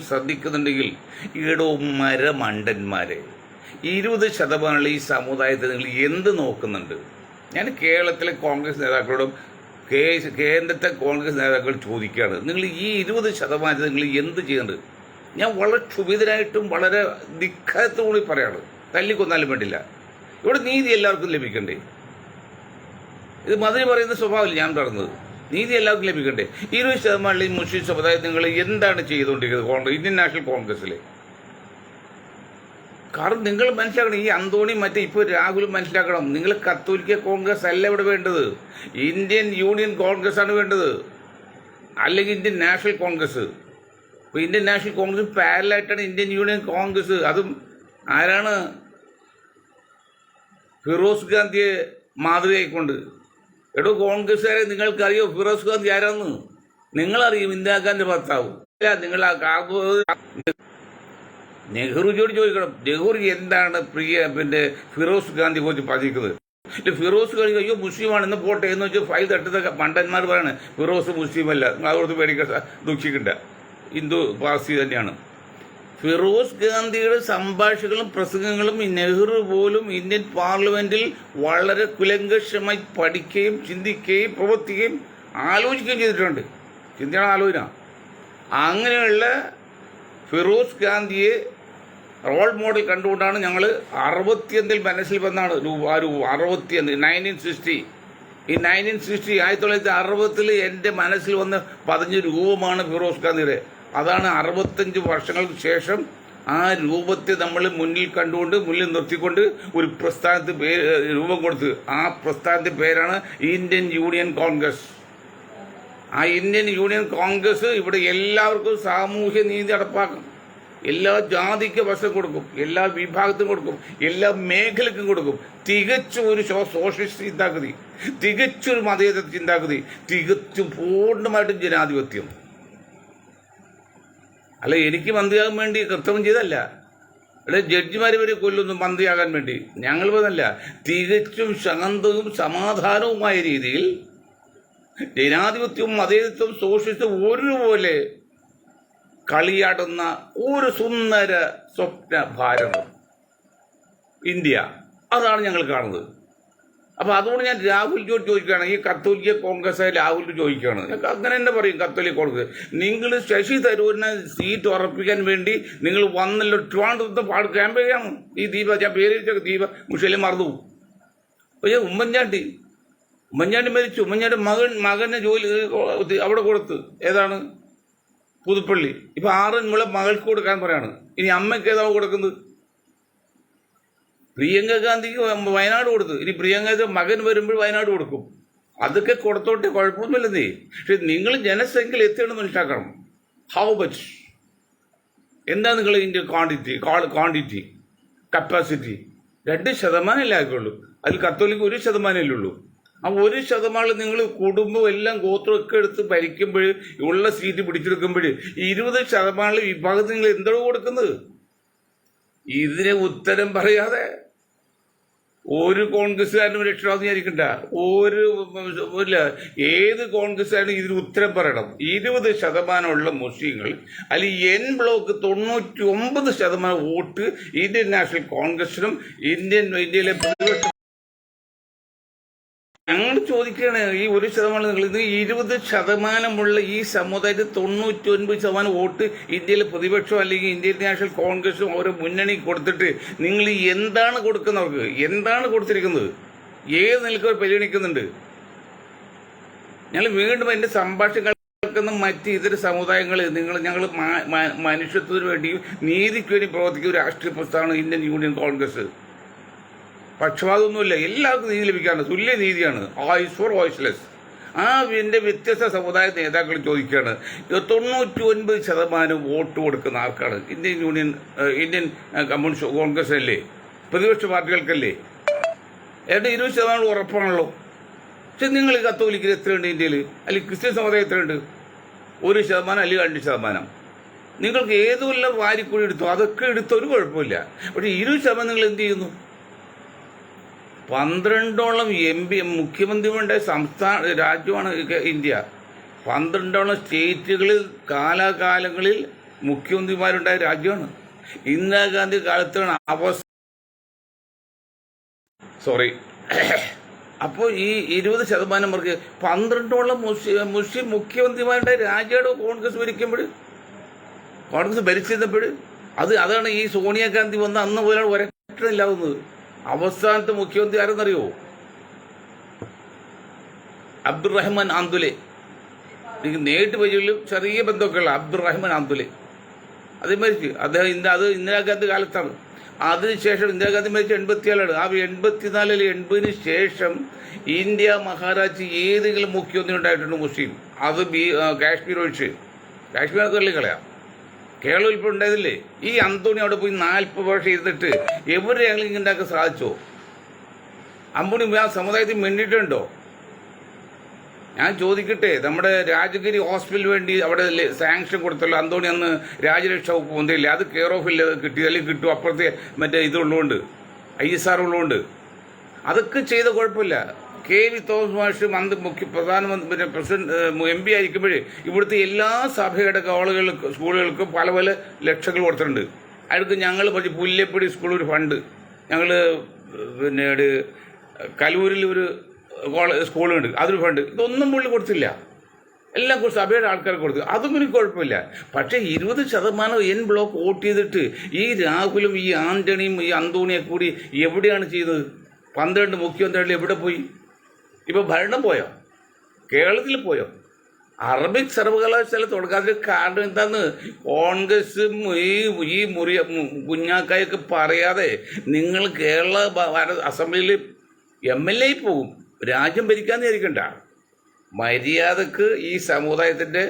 ശ്രദ്ധിക്കുന്നുണ്ടെങ്കിൽ ഈടോ മരമണ്ടന്മാരെ, 20% ഈ സമുദായത്തെ നിങ്ങൾ എന്ത് നോക്കുന്നുണ്ട്? ഞാൻ കേരളത്തിലെ കോൺഗ്രസ് നേതാക്കളോടും കേന്ദ്രത്തെ കോൺഗ്രസ് നേതാക്കളോട് ചോദിക്കുകയാണ്, നിങ്ങൾ ഈ 20% നിങ്ങൾ എന്ത് ചെയ്യുന്നുണ്ട്? ഞാൻ വളരെ ക്ഷുഭിതനായിട്ടും വളരെ ധിക്കാരത്തോടുകൂടി പറയാണ്, തല്ലിക്കൊന്നാലും വേണ്ടില്ല. ഇവിടെ നീതി എല്ലാവർക്കും ലഭിക്കണ്ടേ? ഇത് മതിന് പറയുന്ന സ്വഭാവമില്ല ഞാൻ പറഞ്ഞത്. നീതി എല്ലാവർക്കും ലഭിക്കണ്ടേ? 20% ഈ മുസ്ലിം സമുദായത്തിൽ നിങ്ങൾ എന്താണ് ചെയ്തുകൊണ്ടിരിക്കുന്നത് ഇന്ത്യൻ നാഷണൽ കോൺഗ്രസ്സിൽ? കാരണം നിങ്ങൾ മനസ്സിലാക്കണം, ഈ അന്തോണി മറ്റേ ഇപ്പോൾ രാഹുലും മനസ്സിലാക്കണം, നിങ്ങൾ കത്തോലിക്ക കോൺഗ്രസ് അല്ല ഇവിടെ വേണ്ടത്, ഇന്ത്യൻ യൂണിയൻ കോൺഗ്രസ് ആണ് വേണ്ടത്, അല്ലെങ്കിൽ ഇന്ത്യൻ നാഷണൽ കോൺഗ്രസ്. ഇപ്പോൾ ഇന്ത്യൻ നാഷണൽ കോൺഗ്രസ് പാരലായിട്ടാണ് ഇന്ത്യൻ യൂണിയൻ കോൺഗ്രസ്. അതും ആരാണ്? ഫിറോസ് ഗാന്ധിയെ മാതൃകയായിക്കൊണ്ട്. എടോ കോൺഗ്രസ്സുകാരെ, നിങ്ങൾക്കറിയോ ഫിറോസ് ഗാന്ധി ആരാന്ന്? നിങ്ങളറിയും, ഇന്ദിരാഗാന്ധി ഭർത്താവ്. നിങ്ങൾ നെഹ്റുജിയോട് ചോദിക്കണം, നെഹ്റു എന്താണ് പിന്നെ ഫിറോസ് ഗാന്ധി കുറിച്ച് പറഞ്ഞിരിക്കുന്നത്? ഫിറോസ് ഗാന്ധി അയ്യോ മുസ്ലിമാണെന്ന് പോട്ടെ എന്ന് വെച്ചാൽ ഫയൽ തട്ടുന്ന മണ്ടന്മാർ പറയാണ് ഫിറോസ് മുസ്ലിമല്ല, അതോടത്ത് പേടിക്കാൻ ദുഃഖിക്കണ്ട, ഹിന്ദു പാർസി തന്നെയാണ്. ഫിറോസ് ഗാന്ധിയുടെ സംഭാഷണങ്ങളും പ്രസംഗങ്ങളും നെഹ്റു പോലും ഇന്ത്യൻ പാർലമെന്റിൽ വളരെ കുലങ്കഷമായി പഠിക്കുകയും ചിന്തിക്കുകയും പ്രവർത്തിക്കുകയും ആലോചിക്കുകയും ചെയ്തിട്ടുണ്ട്. ചിന്തയാണ് ആലോചന. അങ്ങനെയുള്ള ഫിറോസ് ഗാന്ധിയെ റോൾ മോഡൽ കണ്ടുകൊണ്ടാണ് ഞങ്ങൾ 61 മനസ്സിൽ വന്നാണ് ഒരു 61 1960. ഈ 1960 എൻ്റെ മനസ്സിൽ വന്ന് പതിഞ്ഞ രൂപമാണ് ഫിറോസ് ഗാന്ധിയുടെ. അതാണ് 65 വർഷങ്ങൾക്ക് ശേഷം ആ രൂപത്തെ നമ്മൾ മുന്നിൽ കണ്ടുകൊണ്ട് മുന്നിൽ നിർത്തിക്കൊണ്ട് ഒരു പ്രസ്ഥാനത്ത് രൂപം കൊടുത്ത്. ആ പ്രസ്ഥാനത്തിൻ്റെ പേരാണ് ഇന്ത്യൻ യൂണിയൻ കോൺഗ്രസ്. ആ ഇന്ത്യൻ യൂണിയൻ കോൺഗ്രസ് ഇവിടെ എല്ലാവർക്കും സാമൂഹ്യ നീതി നടപ്പാക്കും, എല്ലാ ജാതിക്ക് വശം കൊടുക്കും, എല്ലാ വിഭാഗത്തിനും കൊടുക്കും, എല്ലാ മേഖലയ്ക്കും കൊടുക്കും. തികച്ചും ഒരു സോഷ്യലിസ്റ്റ് ചിന്താഗതി, തികച്ചൊരു മതേതര ചിന്താഗതി, തികച്ചും പൂർണ്ണമായിട്ടും ജനാധിപത്യം. അല്ല, എനിക്ക് മന്ത്രിയാകാൻ വേണ്ടി കൃത്യം ചെയ്തല്ല, അല്ലെ ജഡ്ജിമാർ വരെ കൊല്ലുന്നു മന്ത്രിയാകാൻ വേണ്ടി. ഞങ്ങൾ പറഞ്ഞല്ല, തികച്ചും ശാന്തവും സമാധാനവുമായ രീതിയിൽ ജനാധിപത്യവും മതേതരത്വവും സോഷ്യലിസവും ഒരുപോലെ കളിയാടുന്ന ഒരു സുന്ദര സ്വപ്ന ഭാരതം ഇന്ത്യ, അതാണ് ഞങ്ങൾ കാണുന്നത്. അപ്പോൾ അതുകൊണ്ട് ഞാൻ രാഹുലിനോട് ചോദിക്കുകയാണ്, ഈ കത്തോലിക്ക കോൺഗ്രസ് രാഹുലിന് ചോദിക്കുകയാണ്, അങ്ങനെ തന്നെ പറയും കത്തോലിക്ക കോൺഗ്രസ്, നിങ്ങൾ ശശി തരൂരിനെ സീറ്റ് ഉറപ്പിക്കാൻ വേണ്ടി നിങ്ങൾ വന്നല്ലോ, ട്രിവാൻഡ്രത്ത് പാട് ക്യാമ്പയിനാണ് ഈ ദീപ, ഞാൻ പേര് ദീപ മുഷേലി മറന്നു. പക്ഷേ ഉമ്മൻചാണ്ടി മരിച്ചു, ഉമ്മൻചാണ്ടി മകന് ജോലി അവിടെ കൊടുത്ത്, ഏതാണ് പുതുപ്പള്ളി. ഇപ്പം 6 മുള മകൾക്ക് കൊടുക്കാൻ പറയാണ്. ഇനി അമ്മയ്ക്ക് ഏതാണ് കൊടുക്കുന്നത്? പ്രിയങ്ക ഗാന്ധിക്ക് വയനാട് കൊടുത്തു, ഇനി പ്രിയങ്ക മകൻ വരുമ്പോൾ വയനാട് കൊടുക്കും. അതൊക്കെ കൊടുത്തോട്ടെ, കുഴപ്പമൊന്നുമില്ലെന്നേ. പക്ഷെ നിങ്ങൾ ജനസംഖ്യയിൽ എത്തിയെന്ന് മനസ്സിലാക്കണം. ഹൗ മച്ച്, എന്താ നിങ്ങൾ ഇതിൻ്റെ ക്വാണ്ടിറ്റി കപ്പാസിറ്റി? 2% ആക്കുള്ളൂ. അതിൽ കത്തോലിക്ക് 1% ഉള്ളൂ. ആ 1% നിങ്ങൾ കുടുംബം എല്ലാം ഗോത്രമൊക്കെ എടുത്ത് ഭരിക്കുമ്പോൾ, ഉള്ള സീറ്റ് പിടിച്ചെടുക്കുമ്പോൾ 20% വിഭാഗത്തിൽ നിങ്ങൾ എന്താണ് കൊടുക്കുന്നത്? ഇതിന് ഉത്തരം പറയാതെ ഒരു കോൺഗ്രസ്സുകാരനും രക്ഷണമെന്ന് വിചാരിക്കണ്ട. ഏത് കോൺഗ്രസ്സുകാരനും ഇതിന് ഉത്തരം പറയണം. 20% മുസ്ലിങ്ങൾ, അല്ലെങ്കിൽ N block 99% vote Indian national കോൺഗ്രസിനും ഇന്ത്യയിലെ പ്രതിപക്ഷ. ഞങ്ങൾ ചോദിക്കുകയാണ്, ഈ 1% നിങ്ങൾ ഇത് 20% ഈ സമുദായത്തിൽ 99% വോട്ട് ഇന്ത്യയിലെ പ്രതിപക്ഷം അല്ലെങ്കിൽ ഇന്ത്യൻ നാഷണൽ കോൺഗ്രസും ഓരോ മുന്നണി കൊടുത്തിട്ട് നിങ്ങൾ എന്താണ് കൊടുക്കുന്നവർക്ക്? എന്താണ് കൊടുത്തിരിക്കുന്നത്? ഏത് നിലയ്ക്ക് പരിഗണിക്കുന്നുണ്ട്? ഞങ്ങൾ വീണ്ടും എൻ്റെ സംഭാഷണം കേൾക്കുന്ന മറ്റ് ഇതര സമുദായങ്ങൾ, ഞങ്ങൾ മനുഷ്യത്വത്തിന് വേണ്ടിയും നീതിക്ക് വേണ്ടി പ്രവർത്തിക്കുന്ന രാഷ്ട്രീയ പ്രസ്ഥാനമാണ് ഇന്ത്യൻ യൂണിയൻ കോൺഗ്രസ്. പക്ഷപാതമൊന്നുമില്ല, എല്ലാവർക്കും നീതി ലഭിക്കാണ്, തുല്യ നീതിയാണ്. Voice four voiceless. എൻ്റെ വ്യത്യസ്ത സമുദായ നേതാക്കൾ ചോദിക്കുകയാണ്, 99% വോട്ട് കൊടുക്കുന്ന ആർക്കാണ്? ഇന്ത്യൻ കമ്മ്യൂണിസ്റ്റ് കോൺഗ്രസ് അല്ലേ, പ്രതിപക്ഷ പാർട്ടികൾക്കല്ലേ? 20% ഉറപ്പാണല്ലോ. പക്ഷെ നിങ്ങൾ കത്തോലിക്കൽ എത്രയുണ്ട് ഇന്ത്യയിൽ? അല്ലെങ്കിൽ ക്രിസ്ത്യൻ സമുദായം എത്രയുണ്ട്? 1% അല്ലെങ്കിൽ 2%. നിങ്ങൾക്ക് ഏതുമല്ല വാരിക്കൂടി എടുത്തോ, അതൊക്കെ എടുത്തൊരു കുഴപ്പമില്ല. പക്ഷേ 20% നിങ്ങൾ എന്ത് ചെയ്യുന്നു? 12ഓളം MP മുഖ്യമന്ത്രിമാരുടെ രാജ്യമാണ് ഇന്ത്യ. 12ഓളം സ്റ്റേറ്റുകളിൽ കാലാകാലങ്ങളിൽ മുഖ്യമന്ത്രിമാരുണ്ടായ രാജ്യമാണ്. ഇന്ദിരാഗാന്ധി കാലത്താണ് അപ്പോൾ ഈ 20% പേർക്ക് 12ഓളം മുസ്ലിം മുഖ്യമന്ത്രിമാരുടെ രാജ്യമാണ് കോൺഗ്രസ് ഭരിക്കുമ്പോൾ, കോൺഗ്രസ് ഭരിച്ചിരുന്നപ്പോൾ. അതാണ് ഈ സോണിയാഗാന്ധി വന്ന് അന്ന് പോലെയാണ് ഒരൊറ്റയില്ലാവുന്നത്. അവസാനത്തെ മുഖ്യമന്ത്രി ആരെന്നറിയോ? അബ്ദുറഹ്മാൻ ആന്തുലെ. എനിക്ക് നേരിട്ട് പരിചയമുള്ള ചെറിയ ബന്ധമൊക്കെയുള്ള അബ്ദുറഹ്മാൻ ആന്തുലെ. അത് മരിച്ചു. അദ്ദേഹം ഇന്ദിരാഗാന്ധി കാലത്താണ്. അതിനുശേഷം ഇന്ദിരാഗാന്ധി മരിച്ച 87. ആ 84 80 ശേഷം ഇന്ത്യ മഹാരാജ്യത്ത് ഏതെങ്കിലും മുഖ്യമന്ത്രി ഉണ്ടായിട്ടുണ്ട് മുസ്ലിം? അത് കാശ്മീർ ഒഴിച്ച്. കാശ്മീർ തള്ളിക്കളയാം. കേരളം ഇപ്പോൾ ഉണ്ടായതില്ലേ? ഈ അന്തോണി അവിടെ പോയി 40 വർഷം ഇരുന്നിട്ട് എവിടെയെങ്കിലും ഇങ്ങനെ ഉണ്ടാക്കാൻ സാധിച്ചോ? അമ്പുണി ആ സമുദായത്തിൽ മിണ്ടിയിട്ടുണ്ടോ? ഞാൻ ചോദിക്കട്ടെ, നമ്മുടെ രാജഗിരി ഹോസ്പിറ്റലിന് വേണ്ടി അവിടെ സാങ്ഷൻ കൊടുത്തല്ലോ അന്തോണി, അന്ന് രാജ്യരക്ഷാ വകുപ്പ് മന്ത്രിയില്ലേ? അത് കെയർ ഓഫില്ല കിട്ടി, അല്ലെങ്കിൽ കിട്ടും അപ്പുറത്തെ മറ്റേ ഇതുള്ളതുകൊണ്ട്, ISR ഉള്ളതുകൊണ്ട്. അതൊക്കെ ചെയ്ത കുഴപ്പമില്ല. KV തോമസ് മാഷ് പ്രധാനമന്ത്രി പ്രസിഡന്റ് MP ആയിരിക്കുമ്പോൾ ഇവിടുത്തെ എല്ലാ സഭയുടെ കോളേജുകൾക്കും സ്കൂളുകൾക്കും പല പല ലക്ഷങ്ങൾ കൊടുത്തിട്ടുണ്ട്. അയാൾക്ക് ഞങ്ങൾ പുല്ലപ്പടി സ്കൂൾ ഒരു ഫണ്ട്, ഞങ്ങൾ ഒരു കലൂരിൽ ഒരു സ്കൂളുണ്ട്, അതൊരു ഫണ്ട്. ഇതൊന്നും പുള്ളി കൊടുത്തില്ല. എല്ലാം സഭയുടെ ആൾക്കാർക്ക് കൊടുത്തു. അതൊന്നും എനിക്ക് കുഴപ്പമില്ല. പക്ഷേ 20% എൻ ബ്ലോക്ക് വോട്ട് ചെയ്തിട്ട് ഈ രാഹുലും ഈ ആന്റണിയും ഈ അന്തോണിയെ കൂടി എവിടെയാണ് ചെയ്തത്? 12 മുഖ്യമന്ത്രികൾ എവിടെ പോയി? ഇപ്പോൾ ഭരണം പോയോ? കേരളത്തിൽ പോയോ? അറബിക് സർവകലാശാല തുടങ്ങാതെ കാരണം എന്താന്ന്? കോൺഗ്രസും ഈ കുഞ്ഞാക്കായൊക്കെ പറയാതെ നിങ്ങൾ കേരള അസംബ്ലിയിൽ MLA പോകും. രാജ്യം ഭരിക്കാന്ന് വിചാരിക്കണ്ട. മര്യാദക്ക് ഈ സമുദായത്തിൻ്റെ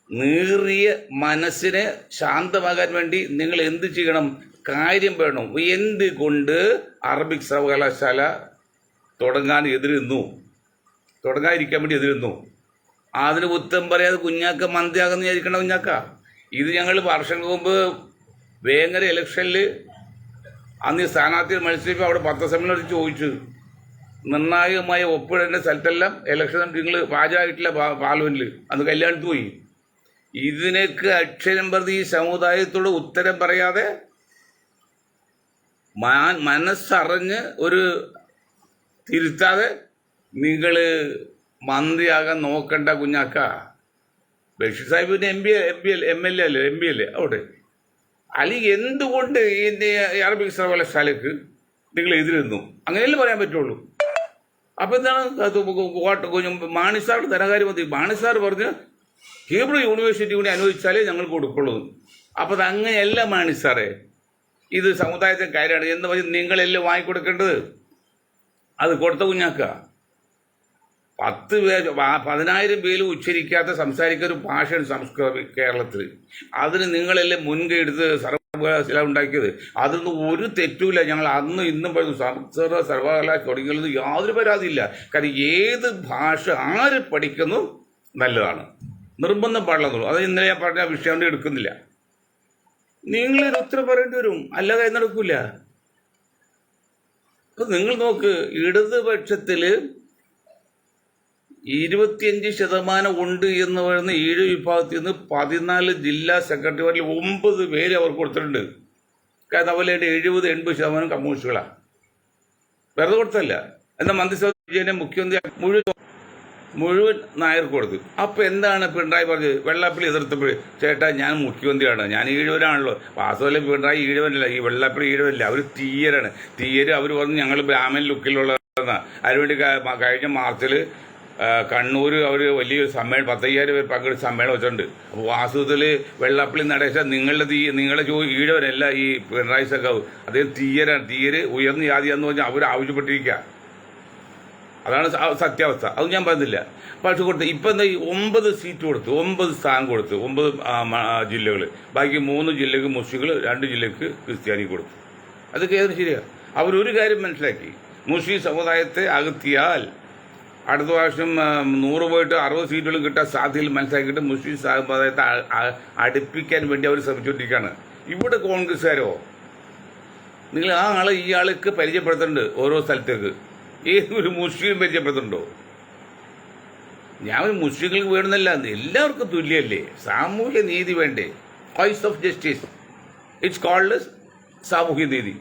നീറിയ മനസ്സിനെ ശാന്തമാകാൻ വേണ്ടി നിങ്ങൾ എന്ത് ചെയ്യണം? കാര്യം വേണം. എന്തുകൊണ്ട് അറബിക് സർവകലാശാല തുടങ്ങാതിരിക്കാൻ വേണ്ടി എതിരുന്നു? അതിന് ഉത്തരം പറയാതെ കുഞ്ഞാക്ക മന്ത്രിയാകുന്ന വിചാരിക്കണ്ട. കുഞ്ഞാക്ക, ഇത് ഞങ്ങൾ വർഷങ്ങൾക്ക് മുമ്പ് വേങ്ങര ഇലക്ഷനിൽ അന്ന് സ്ഥാനാർത്ഥി മത്സരിപ്പോൾ അവിടെ പത്രസമ്മേളനം ചോദിച്ചു, നിർണായകമായ ഒപ്പിടേണ്ട സ്ഥലത്തെല്ലാം ഇലക്ഷൻ നിങ്ങൾ ഹാജരായിട്ടില്ല പാർലമെന്റിൽ. അന്ന് കല്യാണത്ത് പോയി. ഇതിനൊക്കെ അക്ഷരം പ്രതി ഈ സമുദായത്തോട് ഉത്തരം പറയാതെ മനസ്സറിഞ്ഞ് ഒരു തിരുത്താതെ നിങ്ങൾ മന്ത്രിയാകാൻ നോക്കണ്ട കുഞ്ഞാക്ക. ബഷീർ സാഹിബിന് എം പി അല്ലേ അവിടെ. അല്ലെങ്കിൽ എന്തുകൊണ്ട് ഈ അറബിക് സർവകലാശാലയ്ക്ക് നിങ്ങൾ എതിരുന്നു? അങ്ങനെയല്ലേ പറയാൻ പറ്റുള്ളൂ. അപ്പം എന്താണ് മാണിസാറുടെ ധനകാര്യമന്ത്രി മാണിസാർ പറഞ്ഞ് ഹീബ്രു യൂണിവേഴ്സിറ്റി കൂടി അനുവദിച്ചാലേ ഞങ്ങൾ കൊടുക്കുള്ളൂ. അപ്പം അത് അങ്ങനെയല്ല മാണിസാറേ, ഇത് സമുദായത്തെ കാര്യമാണ് എന്ന് പറഞ്ഞ് നിങ്ങളെല്ലാം വാങ്ങിക്കൊടുക്കേണ്ടത്. അത് കൊടുത്ത കുഞ്ഞാക്ക 10,000 പേര് ഉച്ചരിക്കാത്ത സംസാരിക്കുന്ന ഒരു ഭാഷയാണ് സംസ്കൃതം കേരളത്തിൽ. അതിന് നിങ്ങളെല്ലാം മുൻകൈ എടുത്ത് സർവകലാശാല ഉണ്ടാക്കിയത്. അതൊന്നും ഒരു തെറ്റുമില്ല. ഞങ്ങൾ അന്നും ഇന്നും പറയുന്നു സംസ്കൃത സർവകലാശാല തുടങ്ങിയത് യാതൊരു പരാതിയില്ല. കാരണം ഏത് ഭാഷ ആര് പഠിക്കുന്നു നല്ലതാണ്, നിർബന്ധം പാടില്ലെന്നുള്ളൂ. അത് ഇന്നലെ ഞാൻ പറഞ്ഞ വിഷയം കൊണ്ട് എടുക്കുന്നില്ല. നിങ്ങളൊരു ഉത്തരം പറയേണ്ടി വരും, അല്ലാതെ നടക്കില്ല. അപ്പം നിങ്ങൾ നോക്ക്, ഇടതുപക്ഷത്തിൽ 25% ഉണ്ട് എന്ന് പറയുന്ന 7 വിഭാഗത്തിൽ നിന്ന് 14 ജില്ലാ സെക്രട്ടറിമാരിൽ 9 പേര് അവർ കൊടുത്തിട്ടുണ്ട്. കാരണം അതുപോലെ 70-80% കമ്മ്യൂണിസ്റ്റുകളാണ്. വെറുതെ കൊടുത്തല്ല. എന്നാൽ മന്ത്രിസഭ വിജയനെ മുഖ്യമന്ത്രി മുഴുവൻ നായർ കൊടുത്തു. അപ്പം എന്താണ് പിണറായി പറഞ്ഞത്? വെള്ളാപ്പള്ളി എതിർത്തപ്പോൾ ചേട്ടാ ഞാൻ മുഖ്യമന്ത്രിയാണ്, ഞാൻ ഈഴവനാണല്ലോ. വാസ്തവല്ല പിണറായി ഈഴവനല്ല, ഈ വെള്ളാപ്പള്ളി ഈഴവനല്ല, അവർ തീയരാണ്. തീയര് അവർ പറഞ്ഞു ഞങ്ങൾ ബ്രാഹ്മൺ ലുക്കിലുള്ളതാണ്. അതിനുവേണ്ടി കഴിഞ്ഞ മാർച്ചിൽ കണ്ണൂർ അവർ വലിയൊരു സമ്മേളനം 10,000 പേർ പങ്കെടുത്ത സമ്മേളനം വെച്ചിട്ടുണ്ട്. അപ്പോൾ വാസ്തവത്തിൽ വെള്ളാപ്പള്ളി നടേശ നിങ്ങളുടെ ഈഴവനല്ല ഈ പിണറായി സഖാവ്, അദ്ദേഹം തീയരാണ്. തീയര് ഉയർന്ന ജാതിയാന്ന് പറഞ്ഞാൽ അവർ ആവശ്യപ്പെട്ടിരിക്കുക. അതാണ് സത്യാവസ്ഥ. അത് ഞാൻ പറഞ്ഞില്ല. പക്ഷെ കൊടുത്ത് ഇപ്പം എന്താ 9 സീറ്റ് കൊടുത്തു, 9 സ്ഥാനം കൊടുത്തു, 9 ജില്ലകൾ. ബാക്കി 3 ജില്ലക്ക് മുസ്ലിങ്ങൾ, 2 ജില്ലക്ക് ക്രിസ്ത്യാനി കൊടുത്തു. അതൊക്കെ ഏത് ശരിയാണ്. അവരൊരു കാര്യം മനസ്സിലാക്കി, മുസ്ലിം സമുദായത്തെ അകത്തിയാൽ അടുത്ത പ്രാവശ്യം 100 പോയിട്ട് 60 സീറ്റുകളും കിട്ടാൻ സാധ്യതയിൽ മനസ്സിലാക്കിയിട്ട് മുസ്ലിം സമുദായത്തെ അടുപ്പിക്കാൻ വേണ്ടി അവർ ശ്രമിച്ചുകൊണ്ടിരിക്കുകയാണ്. ഇവിടെ കോൺഗ്രസ്സുകാരോ നിങ്ങൾ ആ ആളെ ഈ ആൾക്ക് പരിചയപ്പെടുത്തുന്നുണ്ട് ഓരോ സ്ഥലത്തേക്ക്. ഏതൊരു മുസ്ലിം പരിചയപ്പെടുത്തുന്നുണ്ടോ? ഞാൻ മുസ്ലിങ്ങൾക്ക് വേണമെന്നല്ല, എല്ലാവർക്കും തുല്യല്ലേ, സാമൂഹ്യ നീതി വേണ്ടേ? Voice of justice, it's called സാമൂഹ്യ നീതി.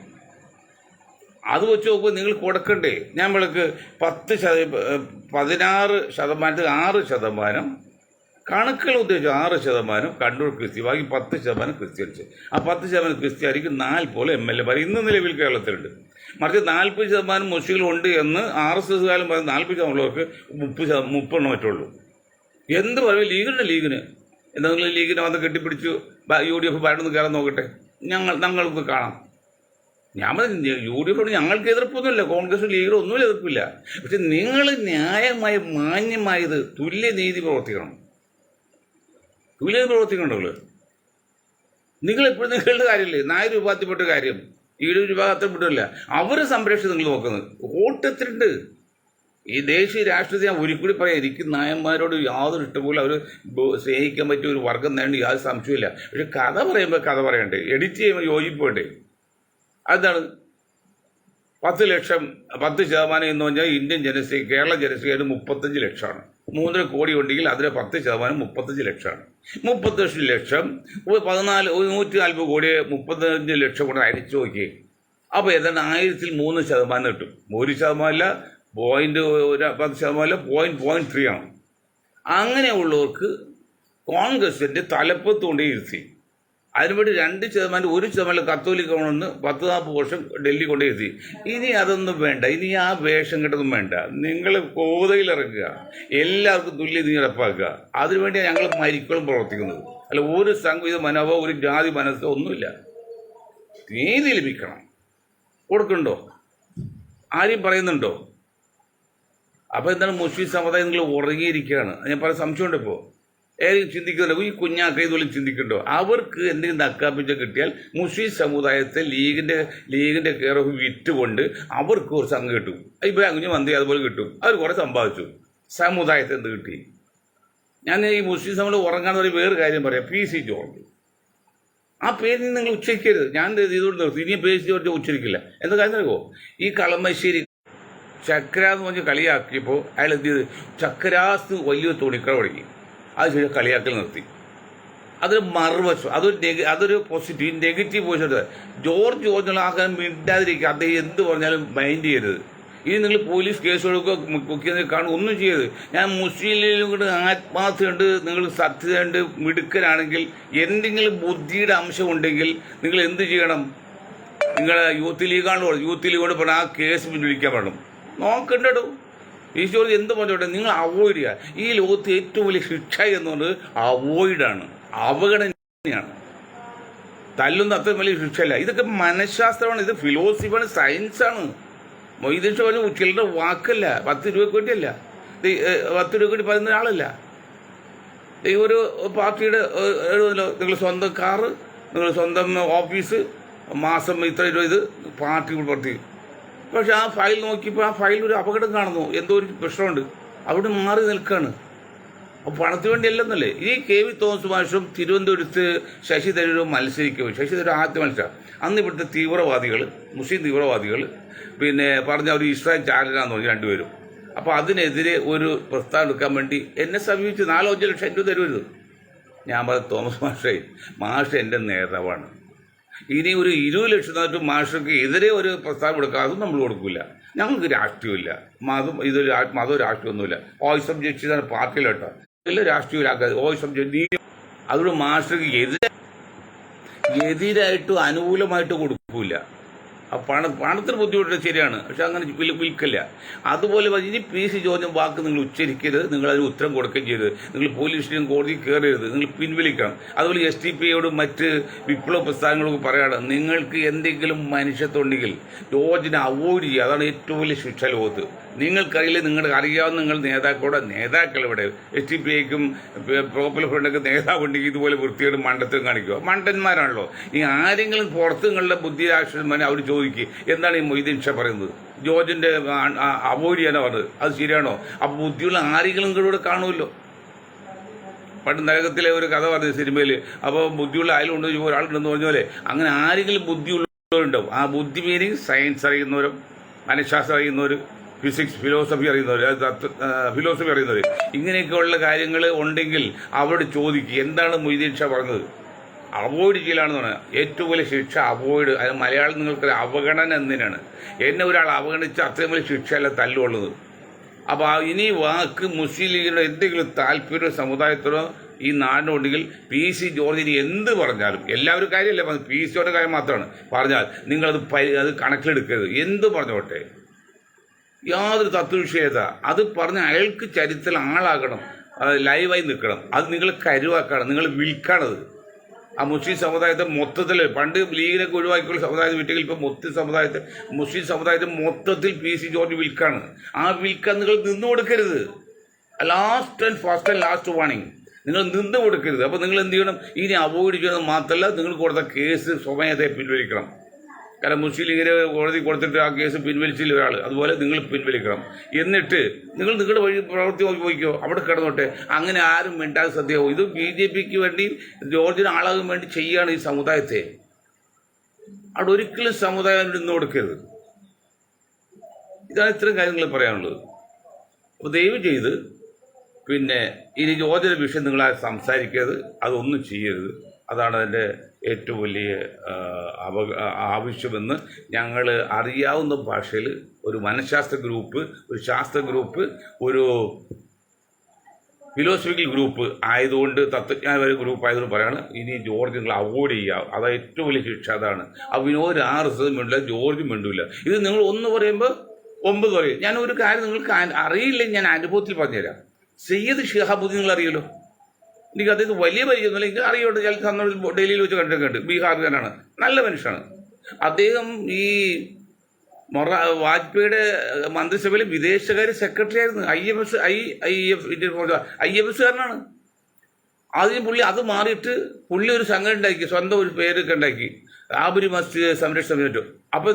അത് വെച്ച് നോക്കുമ്പോൾ നിങ്ങൾ കൊടുക്കണ്ടേ? നമ്മൾക്ക് 16% 6% കണക്കുകൾ ഉദ്ദേശിച്ചു 6% കണ്ണൂർ ക്രിസ്ത്യൻ, ബാക്കി 10% ക്രിസ്ത്യൻസ്. ആ 10% ക്രിസ്ത്യാനിക്ക് 4 പോലെ MLA ഇന്ന് നിലവിൽ കേരളത്തിലുണ്ട്. മറിച്ച് 40% മുസ്ലിങ്ങളുണ്ട് എന്ന് RSS കാലം പറയുന്നത് 40% ഉള്ളവർക്ക് 30 മറ്റുള്ളൂ. എന്ത് പറയും ലീഗിന് എന്തെങ്കിലും ലീഗിനെ വന്ന് കെട്ടിപ്പിടിച്ചു UDF ഭരണം കയറാൻ നോക്കട്ടെ, ഞങ്ങൾക്ക് കാണാം. ഞാൻ UDF ഞങ്ങൾക്ക് എതിർപ്പൊന്നുമില്ല, കോൺഗ്രസ് ലീഗിനും ഒന്നും എതിർപ്പില്ല. പക്ഷെ നിങ്ങൾ ന്യായമായ മാന്യമായത് തുല്യനീതി പ്രവർത്തിക്കണം. പ്രവർത്തിക്കണ്ടല്ലോ. നിങ്ങളെപ്പോഴും നിങ്ങളുടെ കാര്യമില്ലേ, നായർ വിഭാഗത്തിൽപ്പെട്ട കാര്യം 7 വിഭാഗത്തിൽപ്പെട്ടില്ല, അവരെ സംരക്ഷിച്ച് നിങ്ങൾ നോക്കുന്നത്. വോട്ടെത്തിട്ടുണ്ട്. ഈ ദേശീയ രാഷ്ട്രീയത്തെ ഞാൻ ഒരിക്കലും പറയാം, എനിക്ക് നായന്മാരോട് യാതൊരു ഇഷ്ടംപോലെ അവർ സ്നേഹിക്കാൻ പറ്റിയ ഒരു വർഗം നേടേണ്ട യാതൊരു സംശയമില്ല. പക്ഷെ കഥ പറയുമ്പോൾ കഥ പറയണ്ടേ, എഡിറ്റ് ചെയ്യുമ്പോൾ യോജിപ്പ് വേണ്ടേ? അതാണ് 10% എന്ന് പറഞ്ഞാൽ ഇന്ത്യൻ ജനസംഖ്യ, കേരള ജനസംഖ്യ 35 ലക്ഷമാണ്. 3.5 കോടി ഉണ്ടെങ്കിൽ അതിലെ 10% 35 ലക്ഷമാണ്. 35 ലക്ഷം 140 കോടി 35 ലക്ഷം കൂടെ അരിച്ചു നോക്കി. അപ്പോൾ ഏതാണ്ട് 1000-ൽ 3% കിട്ടും. 1% 0.10% 0.3 ആണ്. അങ്ങനെയുള്ളവർക്ക് കോൺഗ്രസിൻ്റെ തലപ്പത്തുകൊണ്ടേ ഇരുത്തി. അതിനുവേണ്ടി 2% 1% കത്തോലിക്ക കൊണ്ടുവന്ന് 10-40 വർഷം ഡൽഹി കൊണ്ടുവരുത്തി. ഇനി അതൊന്നും വേണ്ട, ഇനി ആ വേഷം കെട്ടൊന്നും വേണ്ട. നിങ്ങൾ കോതയിലിറങ്ങുക, എല്ലാവർക്കും തുല്യനീതി നടപ്പാക്കുക. അതിനുവേണ്ടിയാണ് ഞങ്ങൾ മരിക്കളും പ്രവർത്തിക്കുന്നത്. അല്ല ഒരു സംഘവിധ മനോഭാവം, ഒരു ജാതി മനസ്സോ ഒന്നുമില്ല. നീതി ലഭിക്കണം. കൊടുക്കണ്ടോ? ആരെയും പറയുന്നുണ്ടോ? അപ്പോൾ എന്താണ് മുസ്ലിം സമുദായം നിങ്ങൾ ഉറങ്ങിയിരിക്കുകയാണ്. ഞാൻ പല സംശയമുണ്ട്. ഇപ്പോൾ ഏതെങ്കിലും ചിന്തിക്കുന്നുണ്ടോ? ഈ കുഞ്ഞാക്ക ഇതുപോലെ ചിന്തിക്കുന്നുണ്ടോ? അവർക്ക് എന്തെങ്കിലും നക്കാപ്പിച്ച കിട്ടിയാൽ മുസ്ലിം സമുദായത്തെ ലീഗിൻ്റെ കെയർ ഓഫ് വിറ്റുകൊണ്ട് അവർക്ക് കുറച്ച് അങ്ങ് കിട്ടും. ഇപ്പോൾ അങ്ങനെ മന്ത്രി അതുപോലെ കിട്ടും. അവർ കുറേ സമ്പാദിച്ചു. സമുദായത്തെ എന്ത് കിട്ടി? ഞാൻ ഈ മുസ്ലിം സമുദായം ഉറങ്ങാന്ന് പറയും. വേറെ കാര്യം പറയാം, PC ജോർജ്. ആ പേര് നിങ്ങൾ ഉച്ചരിക്കരുത്. ഞാൻ ഇതുകൊണ്ട് നിർത്തി, ഇനി PC ജോർജ് ഉച്ചരിക്കില്ല. എന്താ കാര്യം അറിയുമോ? ഈ കളമശ്ശേരി ചക്ര എന്ന് പറഞ്ഞ് കളിയാക്കിയപ്പോൾ അയാൾ എന്ത് ചെയ്ത്, ചക്രാസ് വലിയ തുണിക്കട തുടങ്ങി. അത് ശരി കളിയാക്കൽ നിർത്തി. അതൊരു മറുവശം, അതൊരു പോസിറ്റീവ്. നെഗറ്റീവ് പോസിറ്റീവ് ജോർജ് ആക്കാൻ മിണ്ടാതിരിക്കുക. അദ്ദേഹം എന്ത് പറഞ്ഞാലും മൈൻഡ് ചെയ്യരുത്. ഇനി നിങ്ങൾ പോലീസ് കേസ് കൊടുക്കുക കുക്കിയെന്ന് കാണും, ഒന്നും ചെയ്യരുത്. ഞാൻ മുസ്ലിം ലീഗിലും കൂടെ ആത്മാർത്ഥയുണ്ട്, നിങ്ങൾ സത്യതയുണ്ട്, മിടുക്കനാണെങ്കിൽ എന്തെങ്കിലും ബുദ്ധിയുടെ അംശമുണ്ടെങ്കിൽ നിങ്ങൾ എന്ത് ചെയ്യണം? നിങ്ങളെ യൂത്ത് ലീഗാണല്ലോ, യൂത്ത് ലീഗോട് പറഞ്ഞാൽ ആ കേസ് പിൻവലിക്കാൻ വേണം. നോക്കണ്ടോ ഈശോ എന്ത് പറഞ്ഞോട്ടെ, നിങ്ങൾ അവോയ്ഡ് ചെയ്യുക. ഈ ലോകത്ത് ഏറ്റവും വലിയ ശിക്ഷ എന്ന് പറഞ്ഞത് അവോയ്ഡാണ്, അവഗണനയാണ്. തല്ലുന്ന അത്രയും വലിയ ശിക്ഷയല്ല. ഇതൊക്കെ മനഃശാസ്ത്രമാണ്, ഇത് ഫിലോസഫിയാണ്, സയൻസാണ്. മൊയ്തീൻ ഷാ പറഞ്ഞ ചിലരുടെ വാക്കല്ല, 10 രൂപയ്ക്ക് വേണ്ടിയല്ല, 10 രൂപയ്ക്ക് വേണ്ടി പറയുന്ന ഒരാളല്ല. ഈ ഒരു പാർട്ടിയുടെ നിങ്ങൾ സ്വന്തം കാറ്, നിങ്ങൾ സ്വന്തം ഓഫീസ്, മാസം ഇത്ര രൂപ, ഇത് പാർട്ടി പ്രവർത്തിക്കും. പക്ഷെ ആ ഫയൽ നോക്കിയപ്പോൾ ആ ഫയലിൽ ഒരു അപകടം കാണുന്നു, എന്തോ ഒരു പ്രശ്നമുണ്ട്, അവിടെ മാറി നിൽക്കുകയാണ്. അപ്പോൾ പണത്തിന് വേണ്ടിയല്ലെന്നല്ലേ. ഈ കെ വി തോമസ് മാഷും തിരുവനന്തപുരത്ത് ശശി തരൂരും മത്സരിക്കും. ശശി തരൂർ ആദ്യ മത്സരം. അന്ന് ഇവിടുത്തെ തീവ്രവാദികൾ, മുസ്ലിം തീവ്രവാദികൾ പിന്നെ പറഞ്ഞ ഒരു ഇസ്രായേൽ ചാനലാന്ന് പറഞ്ഞു രണ്ടുപേരും. അപ്പോൾ അതിനെതിരെ ഒരു പ്രസ്താവന എടുക്കാൻ വേണ്ടി എന്നെ സമീപിച്ച് 4-5 ലക്ഷം രൂപ തരുമരുത്. ഞാൻ പറഞ്ഞു, തോമസ് മാഷ് എൻ്റെ നേതാവാണ്, ഇനി ഒരു 20 ലക്ഷം തന്നിട്ട് മാഷക്ക് എതിരെ ഒരു പ്രസ്താവന കൊടുക്കുക, അതും നമ്മൾ കൊടുക്കില്ല. ഞങ്ങൾക്ക് രാഷ്ട്രീയമില്ല, ഇതൊരു മതവും രാഷ്ട്രീയമൊന്നുമില്ല. വോയിസ് ഓഫ് ജസ്റ്റിസ് പാർട്ടിയിലോട്ടോ, ഇല്ല രാഷ്ട്രീയമില്ലാക്കാതെ വോയിസ് ഓഫ് ജസ്റ്റിസ്. അതുകൊണ്ട് മാഷക്ക് എതിരായിട്ടും അനുകൂലമായിട്ട് കൊടുക്കില്ല. ആ പണത്തിന് ബുദ്ധിമുട്ട് ശരിയാണ്, പക്ഷെ അങ്ങനെ വിൽക്കില്ല. അതുപോലെ ഇനി PC ജോർജ് വാക്ക് നിങ്ങൾ ഉച്ചരിക്കരുത്, നിങ്ങൾ അതിന് ഉത്തരം കൊടുക്കുകയും ചെയ്യരുത്. നിങ്ങൾ പോലീസ് സ്റ്റേഷൻ കോടതി കയറരുത്, നിങ്ങൾ പിൻവലിക്കണം. അതുപോലെ STPയോടും മറ്റ് വിപ്ലവ പ്രസ്ഥാനങ്ങളൊക്കെ പറയുകയാണ്, നിങ്ങൾക്ക് എന്തെങ്കിലും മനുഷ്യത്വം ഉണ്ടെങ്കിൽ ജോർജിനെ അവോയ്ഡ് ചെയ്യുക. അതാണ് ഏറ്റവും വലിയ ശിക്ഷ ലോകത്ത്. നിങ്ങൾക്കറിയില്ല, നിങ്ങൾക്ക് അറിയാവുന്ന നിങ്ങൾ നേതാക്കൾ ഇവിടെ STPക്കും പോപ്പുലർ ഫ്രണ്ടൊക്കെ നേതാവുണ്ടെങ്കിൽ ഇതുപോലെ വൃത്തിയോട് മണ്ടത്തും കാണിക്കുക. മണ്ടന്മാരാണല്ലോ. ഈ ആരെങ്കിലും പുറത്ത് നിങ്ങളുടെ ബുദ്ധി രാഷ്ട്രീയന്മാരെ അവർ ചോദിക്കുക, എന്താണ് ഈ മൊയ്തീൻ ഷാ പറയുന്നത്, ജോർജിന്റെ അവോയ്ഡ് ചെയ്യാനാണ് പറഞ്ഞത്, അത് ശരിയാണോ? അപ്പോൾ ബുദ്ധിയുള്ള ആരെങ്കിലും കൂടെ കാണുമല്ലോ. പണ്ട് നരകത്തിലെ ഒരു കഥ പറഞ്ഞ സിനിമയിൽ, അപ്പോൾ ബുദ്ധിയുള്ള ആയാലുണ്ട് ഒരാളുണ്ടെന്ന് പറഞ്ഞ പോലെ അങ്ങനെ ആരെങ്കിലും ബുദ്ധിയുള്ളവരുണ്ടാവും. ആ ബുദ്ധി മീനിങ് സയൻസ് അറിയുന്നവരും മനഃശാസ്ത്രം അറിയുന്നവർ, ഫിസിക്സ് ഫിലോസഫി അറിയുന്നവർ, ഇങ്ങനെയൊക്കെയുള്ള കാര്യങ്ങൾ ഉണ്ടെങ്കിൽ അവരോട് ചോദിക്കുക, എന്താണ് മൊയ്തീൻ ഷാ പറഞ്ഞത്. അവോയ്ഡ് ചെയ്യലാണെന്ന് പറഞ്ഞാൽ ഏറ്റവും വലിയ ശിക്ഷ അവോയ്ഡ്. അത് മലയാളം നിങ്ങൾക്കൊരു അവഗണന എന്തിനാണ്? എന്നെ ഒരാൾ അവഗണിച്ച അത്രയും വലിയ ശിക്ഷയല്ല തല്ലുള്ളത്. അപ്പോൾ ഇനി വാക്ക് മുസ്ലിം ലീഗിനോ എന്തെങ്കിലും താല്പര്യ സമുദായത്തിനോ ഈ നാടിനുണ്ടെങ്കിൽ PC ജോർജിന് എന്ത് പറഞ്ഞാലും, എല്ലാവരും കാര്യമല്ല പറഞ്ഞത്, PCയുടെ കാര്യം മാത്രമാണ് പറഞ്ഞാൽ അത് കണക്കിലെടുക്കരുത്. എന്ത് പറഞ്ഞോട്ടെ, യാതൊരു തത്വവിഷയത അത് പറഞ്ഞ അയാൾക്ക് ചരിത്രത്തിൽ ആളാകണം, ലൈവായി നിൽക്കണം. അത് നിങ്ങൾ കരുവാക്കാണ്, നിങ്ങൾ വിൽക്കാണത്. ആ മുസ്ലിം സമുദായത്തെ മൊത്തത്തിൽ, പണ്ട് ലീഗിനൊക്കെ ഒഴിവാക്കിയുള്ള സമുദായത്തെ വിറ്റെങ്കിൽ ഇപ്പോൾ മുസ്ലിം സമുദായത്തെ മൊത്തത്തിൽ PC ജോർജ് വിൽക്കാണ്. ആ വിൽക്കാൻ നിങ്ങൾ നിന്നു കൊടുക്കരുത്. Last and first and last warning, നിങ്ങൾ നിന്ന് കൊടുക്കരുത്. അപ്പോൾ നിങ്ങൾ എന്ത് ചെയ്യണം? ഇനി അവോയ്ഡ് ചെയ്യണം മാത്രമല്ല, നിങ്ങൾ കൊടുത്ത കേസ് സ്വമേധയെ പിൻവലിക്കണം. കാരണം മുസ്ലിം ലീഗിന് കോടതി കൊടുത്തിട്ട് ആ കേസ് പിൻവലിച്ചില്ല ഒരാൾ, അതുപോലെ നിങ്ങൾ പിൻവലിക്കണം. എന്നിട്ട് നിങ്ങൾ നിങ്ങളുടെ വഴി പ്രവൃത്തി പോയിക്കോ, അവിടെ കിടന്നോട്ടെ. അങ്ങനെ ആരും മിണ്ടാതെ സദ്യയാവും. ഇത് BJPക്ക് വേണ്ടി, ജോർജിന് ആളാകാൻ വേണ്ടി ചെയ്യുകയാണ് ഈ സമുദായത്തെ. അവിടെ ഒരിക്കലും സമുദായം നിന്ന് കൊടുക്കരുത്. ഇതാണ് ഇത്തരം കാര്യങ്ങൾ പറയാനുള്ളത്. അപ്പോൾ ദയവ് ചെയ്ത് ഇനി ജോർജിന്റെ വിഷയം നിങ്ങൾ സംസാരിക്കരുത്, അതൊന്നും ചെയ്യരുത്. അതാണ് അതിൻ്റെ ഏറ്റവും വലിയ ആവശ്യമെന്ന് ഞങ്ങൾ അറിയാവുന്ന ഭാഷയിൽ ഒരു മനഃശാസ്ത്ര ഗ്രൂപ്പ്, ഒരു ശാസ്ത്ര ഗ്രൂപ്പ്, ഒരു ഫിലോസഫിക്കൽ ഗ്രൂപ്പ് ആയതുകൊണ്ട്, തത്വജ്ഞാന ഗ്രൂപ്പ് ആയതുകൊണ്ട് പറയാണ്, ഇനി ജോർജ് നിങ്ങൾ അവോയ്ഡ് ചെയ്യുക. അതാണ് ഏറ്റവും വലിയ ശിക്ഷ. അതാണ്. വിനോദ് RSS മിണ്ടില്ല, ജോർജ് മിണ്ടില്ല. ഇത് നിങ്ങൾ 1 പറയുമ്പോൾ 9 പറയും. ഞാൻ ഒരു കാര്യം നിങ്ങൾക്ക് അറിയില്ലെങ്കിൽ ഞാൻ അനുഭവത്തിൽ പറഞ്ഞുതരാം. സയ്യിദ് ഷിഹാബുദ്ദീൻ നിങ്ങൾ അറിയുമല്ലോ. എനിക്ക് അദ്ദേഹം വലിയ പരിചയമൊന്നുമില്ല, എനിക്ക് അറിയുണ്ട്. ചില സന്ദർഭത്തിൽ ഡൽഹിയിൽ വെച്ച് കണ്ടിട്ടുണ്ട്. ബീഹാറുകാരനാണ്, നല്ല മനുഷ്യനാണ്. അദ്ദേഹം ഈ വാജ്പേയിയുടെ മന്ത്രിസഭയിൽ വിദേശകാര്യ സെക്രട്ടറി ആയിരുന്നു. IFS-കാരനാണ്. ആദ്യം പുള്ളി അത് മാറിയിട്ട് പുള്ളി ഒരു സംഘടന ഉണ്ടാക്കി, സ്വന്തം ഒരു പേരൊക്കെ ഉണ്ടാക്കി, ബാബരി മസ്ജിദ് സംരക്ഷണ സമിതി. അപ്പോൾ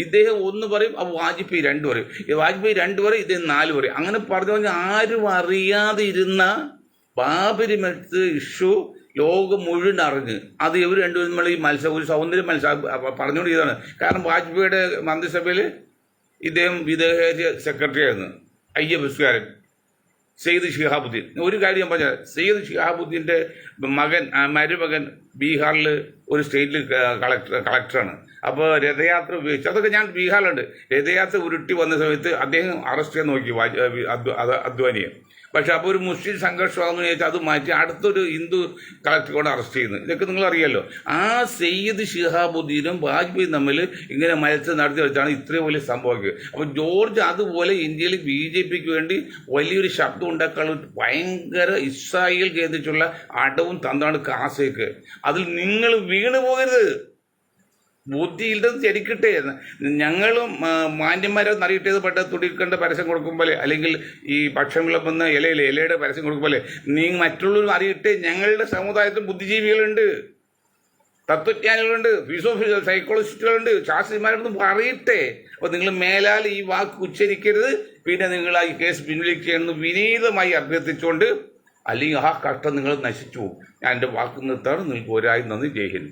ഇദ്ദേഹം 1 പറയും, അപ്പോൾ വാജ്പേയി 2 പറയും, വാജ്പേയി 2 പറയും, ഇദ്ദേഹം 4 പറയും. അങ്ങനെ പറഞ്ഞു ആരും അറിയാതെ ഇരുന്ന ബാബരി മസ്ജിദ് ഇഷ്യൂ ലോകം മുഴുവൻ അറിഞ്ഞ്, അത് ഇവർ രണ്ടുപേരും നമ്മൾ ഈ ഒരു സൗന്ദര്യം പറഞ്ഞുകൊണ്ട് ചെയ്താണ്. കാരണം വാജ്പേയിയുടെ മന്ത്രിസഭയിൽ ഇദ്ദേഹം വിദേശകാര്യ സെക്രട്ടറി ആയിരുന്നു, IFS-കാരൻ സയ്യിദ് ഷിഹാബുദ്ദീൻ. ഒരു കാര്യം ഞാൻ പറഞ്ഞാൽ, സയ്യിദ് ഷിഹാബുദ്ദീൻ്റെ മരുമകൻ ബീഹാറിൽ ഒരു സ്റ്റേറ്റിൽ കളക്ടറാണ്. അപ്പോൾ രഥയാത്ര ഉപയോഗിച്ച് അതൊക്കെ ഞാൻ ബീഹാറിലുണ്ട്. രഥയാത്ര ഉരുട്ടി വന്ന സമയത്ത് അദ്ദേഹം അറസ്റ്റ് ചെയ്യാൻ നോക്കി അദ്വാനിയെ. പക്ഷെ അപ്പോൾ ഒരു മുസ്ലിം സംഘർഷമാണെന്ന് ചോദിച്ചാൽ അത് മാറ്റി അടുത്തൊരു ഹിന്ദു കളക്ടർ കൊണ്ട് അറസ്റ്റ് ചെയ്യുന്നത്. ഇതൊക്കെ നിങ്ങൾ അറിയാമല്ലോ. ആ സയ്യിദ് ഷിഹാബുദ്ദീനും വാജ്പേയിയും തമ്മിൽ ഇങ്ങനെ മത്സരം നടത്തി വെച്ചാണ് ഇത്രയും വലിയ സംഭവിക്കുക. അപ്പോൾ ജോർജ് അതുപോലെ ഇന്ത്യയിൽ BJPക്ക് വേണ്ടി വലിയൊരു ശബ്ദം ഉണ്ടാക്കാനുള്ള ഭയങ്കര ഇസ്രായേൽ കേന്ദ്രിച്ചുള്ള അടവും തന്താണ് കാസയ്ക്ക്. അതിൽ നിങ്ങൾ വീണു പോകരുത്. ബുദ്ധിയില്ലെന്ന് ചരിക്കട്ടെ. ഞങ്ങളും മാന്യന്മാരെ നറിയിട്ടത് പെട്ട തുടിക്കേണ്ട പരസ്യം കൊടുക്കുമ്പോൾ, അല്ലെങ്കിൽ ഈ ഭക്ഷണം വിളമ്പുന്ന ഇലയുടെ പരസ്യം കൊടുക്കുമ്പോൾ നീ മറ്റുള്ളവർ അറിയട്ടെ. ഞങ്ങളുടെ സമുദായത്തിൽ ബുദ്ധിജീവികളുണ്ട്, തത്വജ്ഞാനികളുണ്ട്, സൈക്കോളജിസ്റ്റുകളുണ്ട്, ശാസ്ത്രിമാരൊന്നും പറയട്ടെ. അപ്പോൾ നിങ്ങൾ മേലാൽ ഈ വാക്ക് ഉച്ചരിക്കരുത്. പിന്നെ നിങ്ങൾ ഈ കേസ് പിൻവലിക്കുകയെന്ന് വിനീതമായി അഭ്യർത്ഥിച്ചുകൊണ്ട്, അല്ലെങ്കിൽ ആ കഷ്ടം നിങ്ങൾ നശിച്ചു പോകും. ഞാൻ എൻ്റെ വാക്ക് നിർത്താണ്. നിങ്ങൾക്ക് ഒരായി നന്ദി. ജയ് ഹിന്ദ്.